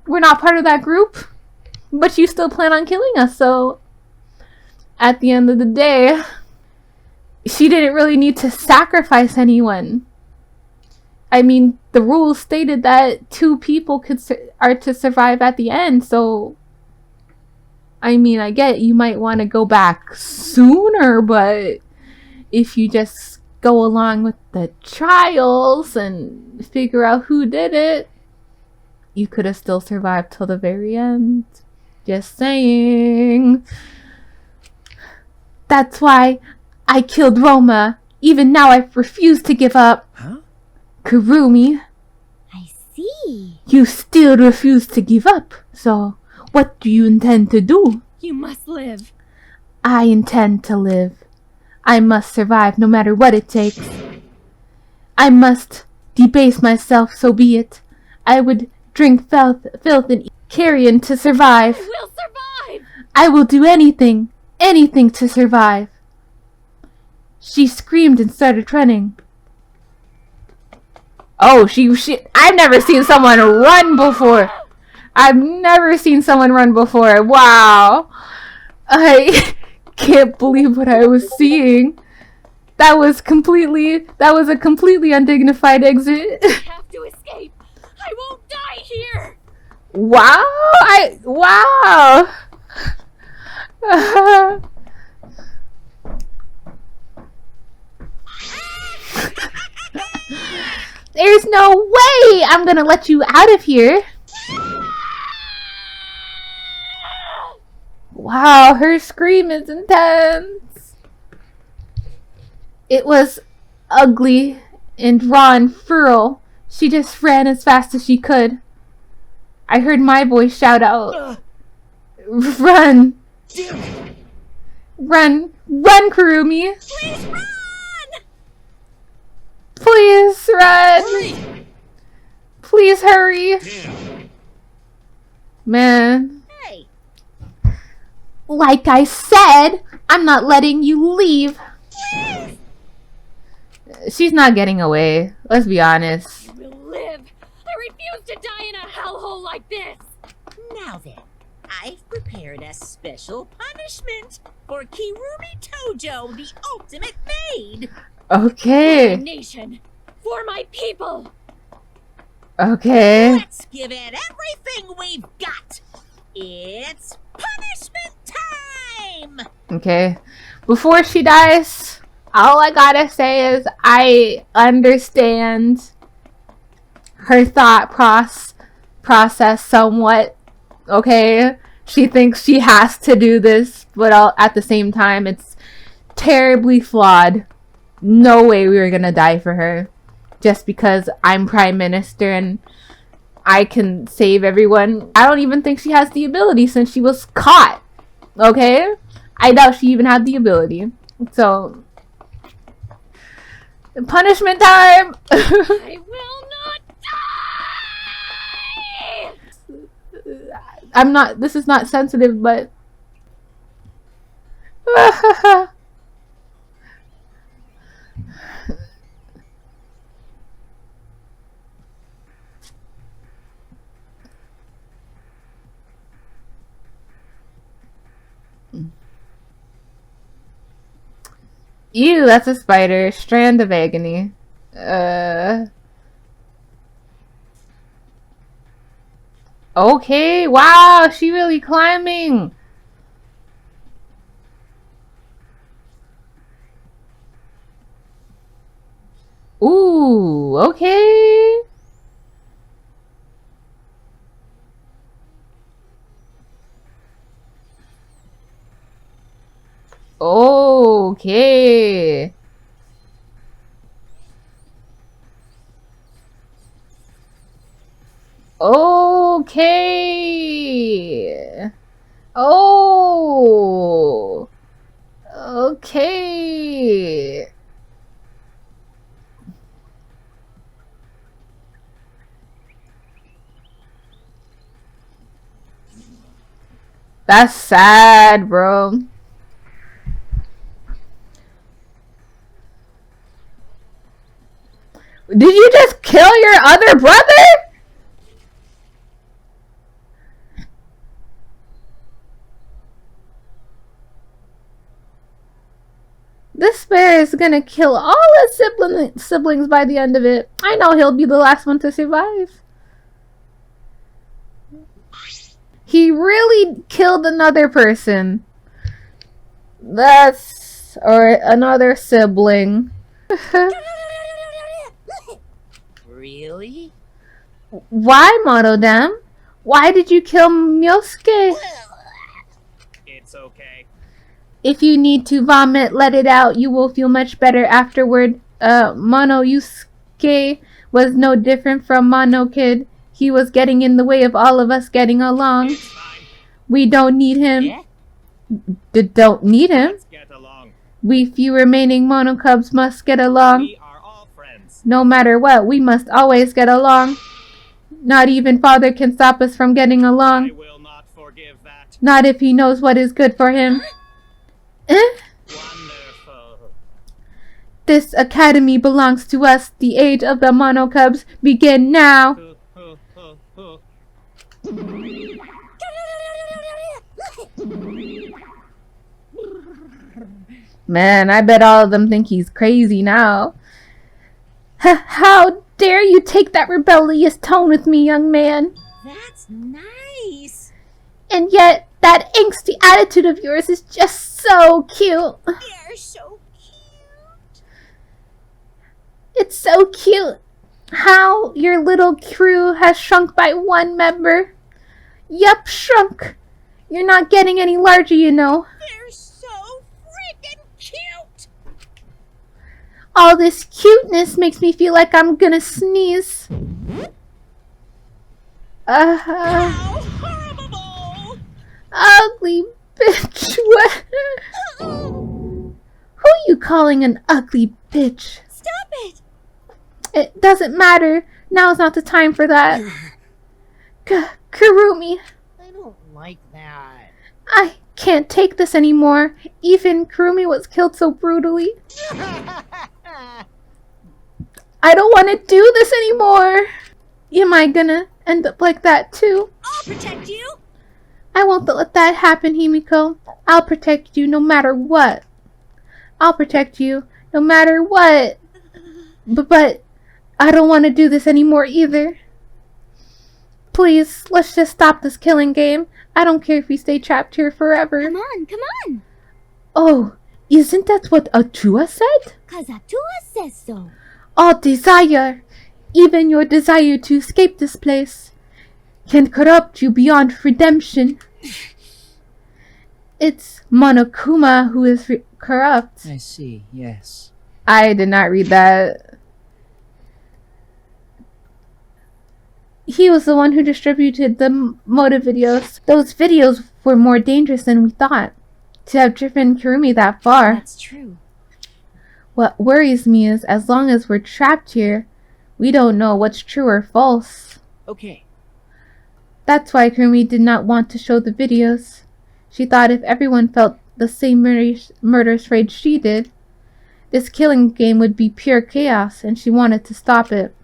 We're not part of that group? But you still plan on killing us, so at the end of the day, she didn't really need to sacrifice anyone. I mean, the rules stated that 2 people are to survive at the end, so I mean, I get you might want to go back sooner, but if you just go along with the trials and figure out who did it, you could have still survived till the very end. Just saying. That's why I killed Roma. Even now I refuse to give up. Huh? Kurumi, I see. you still refuse to give up. So, what do you intend to do? You must live. I intend to live. I must survive no matter what it takes. I must debase myself, so be it. I would drink filth and eat carrion to survive. I will survive. I will do anything to survive. She screamed and started running. Oh, I've never seen someone run before. I've never seen someone run before. Wow. I can't believe what I was seeing. That was a completely undignified exit. I have to escape. I won't die here. Wow. Wow. There's no way I'm gonna let you out of here. Wow, her scream is intense. It was ugly and raw and feral. She just ran as fast as she could. I heard my voice shout out, "Run! Run! Run, Kurumi! Please run! Please run! Hurry! Please hurry!" Damn. Man. Hey, Like I said, I'm not letting you leave. Please! She's not getting away. Let's be honest. I will live. I refuse to die in a hellhole like this. now then, I've prepared a special punishment for Kirumi Tojo, the ultimate maid. Okay. For my nation. For my people. Okay. Let's give it everything we've got. It's punishment time! time. Okay. Before she dies, all I gotta say is I understand her thought process somewhat. Okay? She thinks she has to do this, but at the same time, it's terribly flawed. No way we were gonna die for her. Just because I'm Prime Minister and I can save everyone. I don't even think she has the ability since she was caught. Okay? I doubt she even had the ability. So, punishment time! I will not die! This is not sensitive, but... Ew, that's a spider. Strand of agony. Okay, wow, she really climbing. Ooh, okay. Okay. Okay. Oh. Okay. That's sad, bro. Did you just kill your other brother? This bear is gonna kill all his siblings by the end of it. I know he'll be the last one to survive. He really killed another person. Or another sibling. Really? Why, Monodam? Why did you kill Myosuke? It's okay. If you need to vomit, let it out. You will feel much better afterward. Yusuke was no different from Mono Kid. He was getting in the way of all of us getting along. We don't need him. Yeah? Don't need him. Let's get along. We few remaining Mono Cubs must get along. We are all friends. No matter what, we must always get along. Not even Father can stop us from getting along. I will not forgive that. Not if he knows what is good for him. Wonderful. This academy belongs to us. The age of the Mono Cubs begin now. Man, I bet all of them think he's crazy now. How dare you take that rebellious tone with me, young man? That's nice. And yet, that angsty attitude of yours is just so cute. You're so cute. It's so cute how your little crew has shrunk by one member. Yup, shrunk. You're not getting any larger, you know. They're so freaking cute. All this cuteness makes me feel like I'm gonna sneeze. How horrible. Ugly bitch. What? Who you calling an ugly bitch? Stop it! It doesn't matter. Now's not the time for that. Kurumi, I don't like that. I can't take this anymore. Even Kurumi was killed so brutally. I don't want to do this anymore. Am I gonna end up like that too? I'll protect you! I won't let that happen, Himiko. I'll protect you no matter what. I'll protect you no matter what. But I don't want to do this anymore either. Please, let's just stop this killing game. I don't care if we stay trapped here forever. Come on, come on! Oh, isn't that what Atua said? Kazatua says so. All desire, even your desire to escape this place, can corrupt you beyond redemption. It's Monokuma who is corrupt. I see, yes. I did not read that. He was the one who distributed the motive videos. Those videos were more dangerous than we thought. To have driven Kurumi that far. That's true. What worries me is, as long as we're trapped here, we don't know what's true or false. Okay. That's why Kurumi did not want to show the videos. She thought if everyone felt the same murderous rage she did, this killing game would be pure chaos, and she wanted to stop it.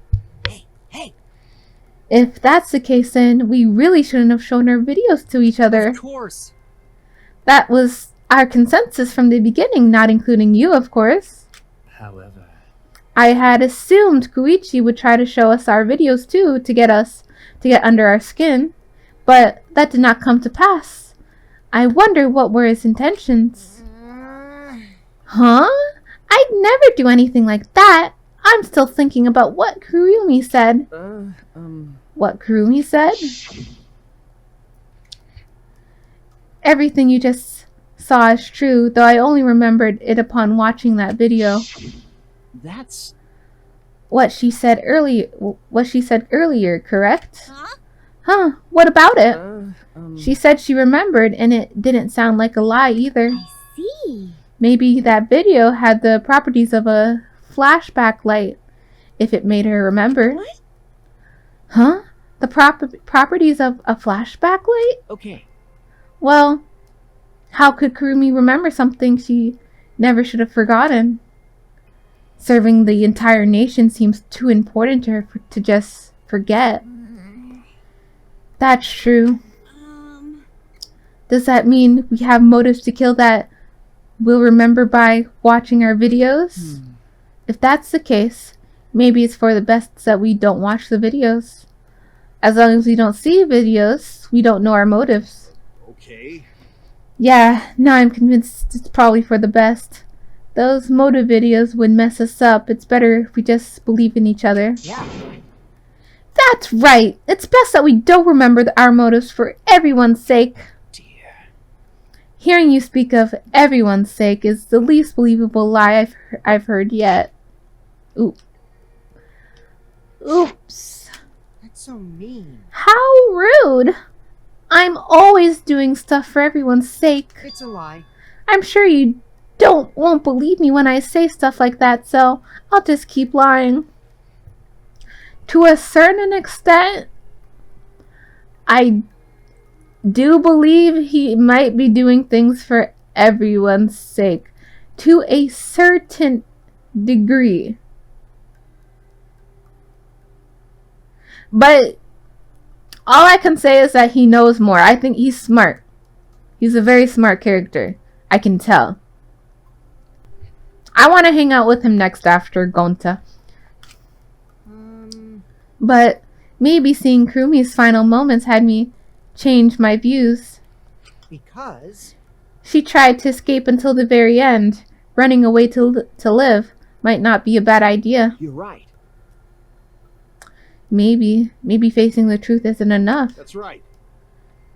Hey! If that's the case, then we really shouldn't have shown our videos to each other. Of course. That was our consensus from the beginning, not including you, of course. However, I had assumed Kokichi would try to show us our videos too, to get under our skin, but that did not come to pass. I wonder what were his intentions. Huh? I'd never do anything like that. I'm still thinking about what Kurumi said. What Kurumi said? Everything you just saw is true, though I only remembered it upon watching that video. That's... What she said earlier, correct? Huh? Huh, what about it? She said she remembered, and it didn't sound like a lie either. I see. Maybe that video had the properties of a flashback light, if it made her remember. What? Huh? The properties of a flashback light? Okay. Well, how could Kurumi remember something she never should have forgotten? Serving the entire nation seems too important to her to just forget. That's true. Does that mean we have motives to kill that we'll remember by watching our videos? If that's the case, maybe it's for the best that we don't watch the videos. As long as we don't see videos, we don't know our motives. Okay. Yeah, now I'm convinced it's probably for the best. Those motive videos would mess us up. It's better if we just believe in each other. Yeah. That's right! It's best that we don't remember our motives for everyone's sake. Hearing you speak of everyone's sake is the least believable lie I've heard yet. Oops. That's so mean. How rude! I'm always doing stuff for everyone's sake. It's a lie. I'm sure you won't believe me when I say stuff like that, so I'll just keep lying. To a certain extent, I do believe he might be doing things for everyone's sake. To a certain degree. But all I can say is that he knows more. I think he's smart. He's a very smart character. I can tell. I want to hang out with him next after Gonta. But maybe seeing Kurumi's final moments had me change my views. Because? She tried to escape until the very end. Running away to live might not be a bad idea. You're right. Maybe facing the truth isn't enough. That's right.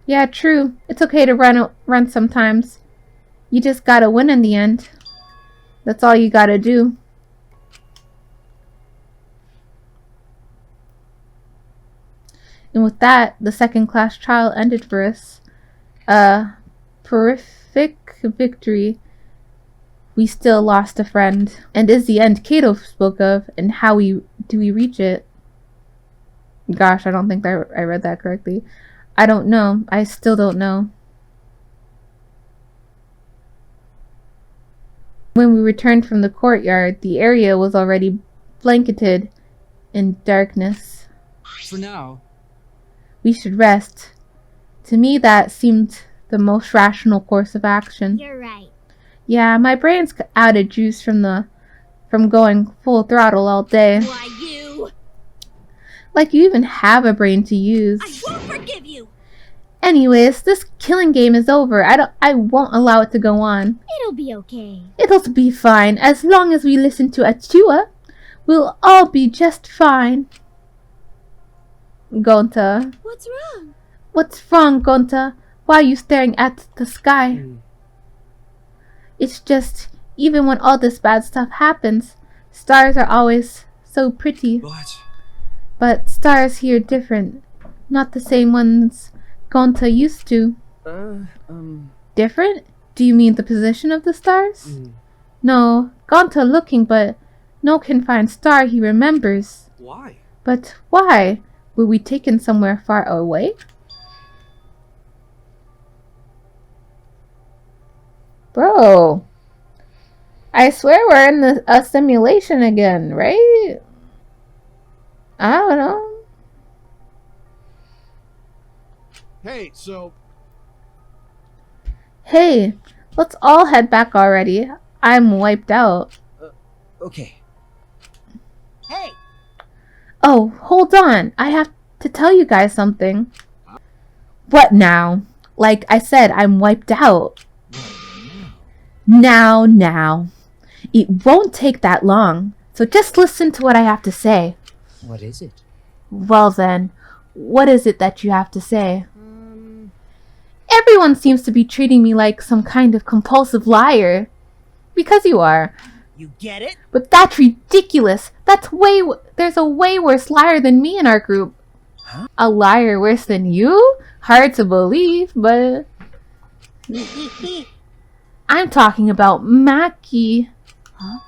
Yeah, true. It's okay to run sometimes. You just gotta win in the end. That's all you gotta do. And with that, the second-class trial ended for us. A horrific victory. We still lost a friend. And is the end Kato spoke of, and how do we reach it? Gosh, I don't think I read that correctly. I don't know. I still don't know. When we returned from the courtyard, the area was already blanketed in darkness. For now, we should rest. To me, that seemed the most rational course of action. You're right. Yeah, my brain's out of juice from going full throttle all day. Why, you? Like you even have a brain to use. I won't forgive you! Anyways, this killing game is over. I won't allow it to go on. It'll be okay. It'll be fine. As long as we listen to Achua, we'll all be just fine. Gonta. What's wrong? What's wrong, Gonta? Why are you staring at the sky? It's just, even when all this bad stuff happens, stars are always so pretty. But stars here are different. Not the same ones Gonta used to. Different? Do you mean the position of the stars? No, Gonta looking, but no confined star he remembers. Why? But why? Were we taken somewhere far away? Bro, I swear we're in a simulation again, right? I don't know. Hey, so... Hey, let's all head back already. I'm wiped out. Okay. Hey, Oh, hold on. I have to tell you guys something. What now? Like I said, I'm wiped out. Now. It won't take that long. So just listen to what I have to say. What is it? Well then, what is it that you have to say? Everyone seems to be treating me like some kind of compulsive liar. Because you are. you get it? But that's ridiculous. There's a way worse liar than me in our group. Huh? A liar worse than you? Hard to believe, but... I'm talking about Maki. Huh?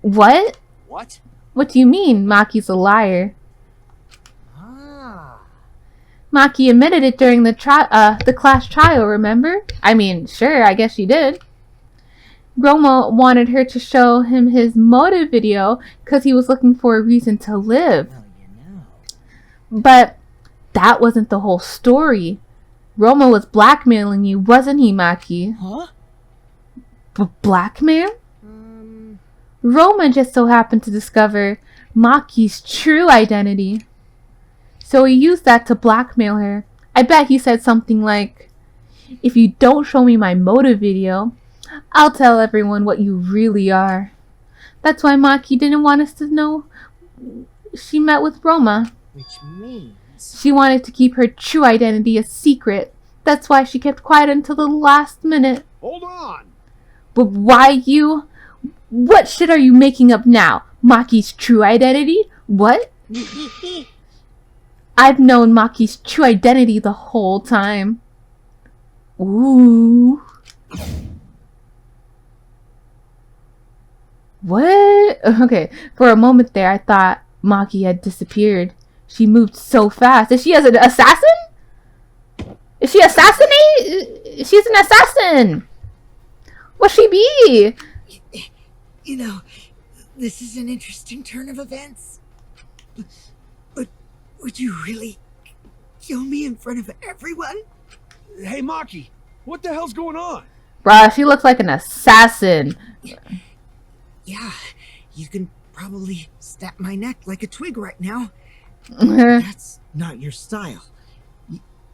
What? What? What do you mean, Maki's a liar? Ah. Maki admitted it during the class trial, remember? I mean, sure, I guess she did. Roma wanted her to show him his motive video because he was looking for a reason to live. Well, you know. But that wasn't the whole story. Roma was blackmailing you, wasn't he, Maki? Huh? Blackmail? Roma just so happened to discover Maki's true identity. So he used that to blackmail her. I bet he said something like, if you don't show me my motive video, I'll tell everyone what you really are. That's why Maki didn't want us to know she met with Roma. Which means... She wanted to keep her true identity a secret. That's why she kept quiet until the last minute. Hold on! But why you? What shit are you making up now? Maki's true identity? What? I've known Maki's true identity the whole time. Ooh. What? Okay, for a moment there I thought Maki had disappeared. She moved so fast. Is she an assassin? Is she assassinate? She's an assassin. What'd she be? You know, this is an interesting turn of events. But would you really kill me in front of everyone? Hey, Maki, what the hell's going on? Bruh, she looks like an assassin. Yeah, you can probably snap my neck like a twig right now. That's not your style.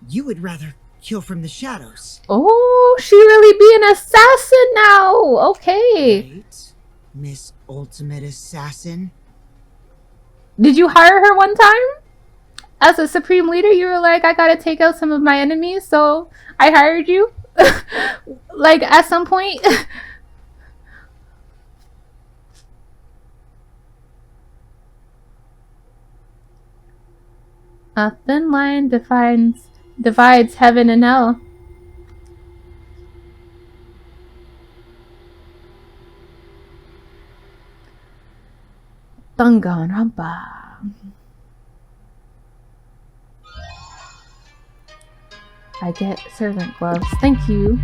You would rather kill from the shadows. Oh, she really be an assassin now. Okay. Right, Miss Ultimate Assassin? Did you hire her one time? As a supreme leader, you were like, I gotta take out some of my enemies, so I hired you? Like, at some point? A thin line divides heaven and hell. Danganronpa. I get servant gloves. Thank you.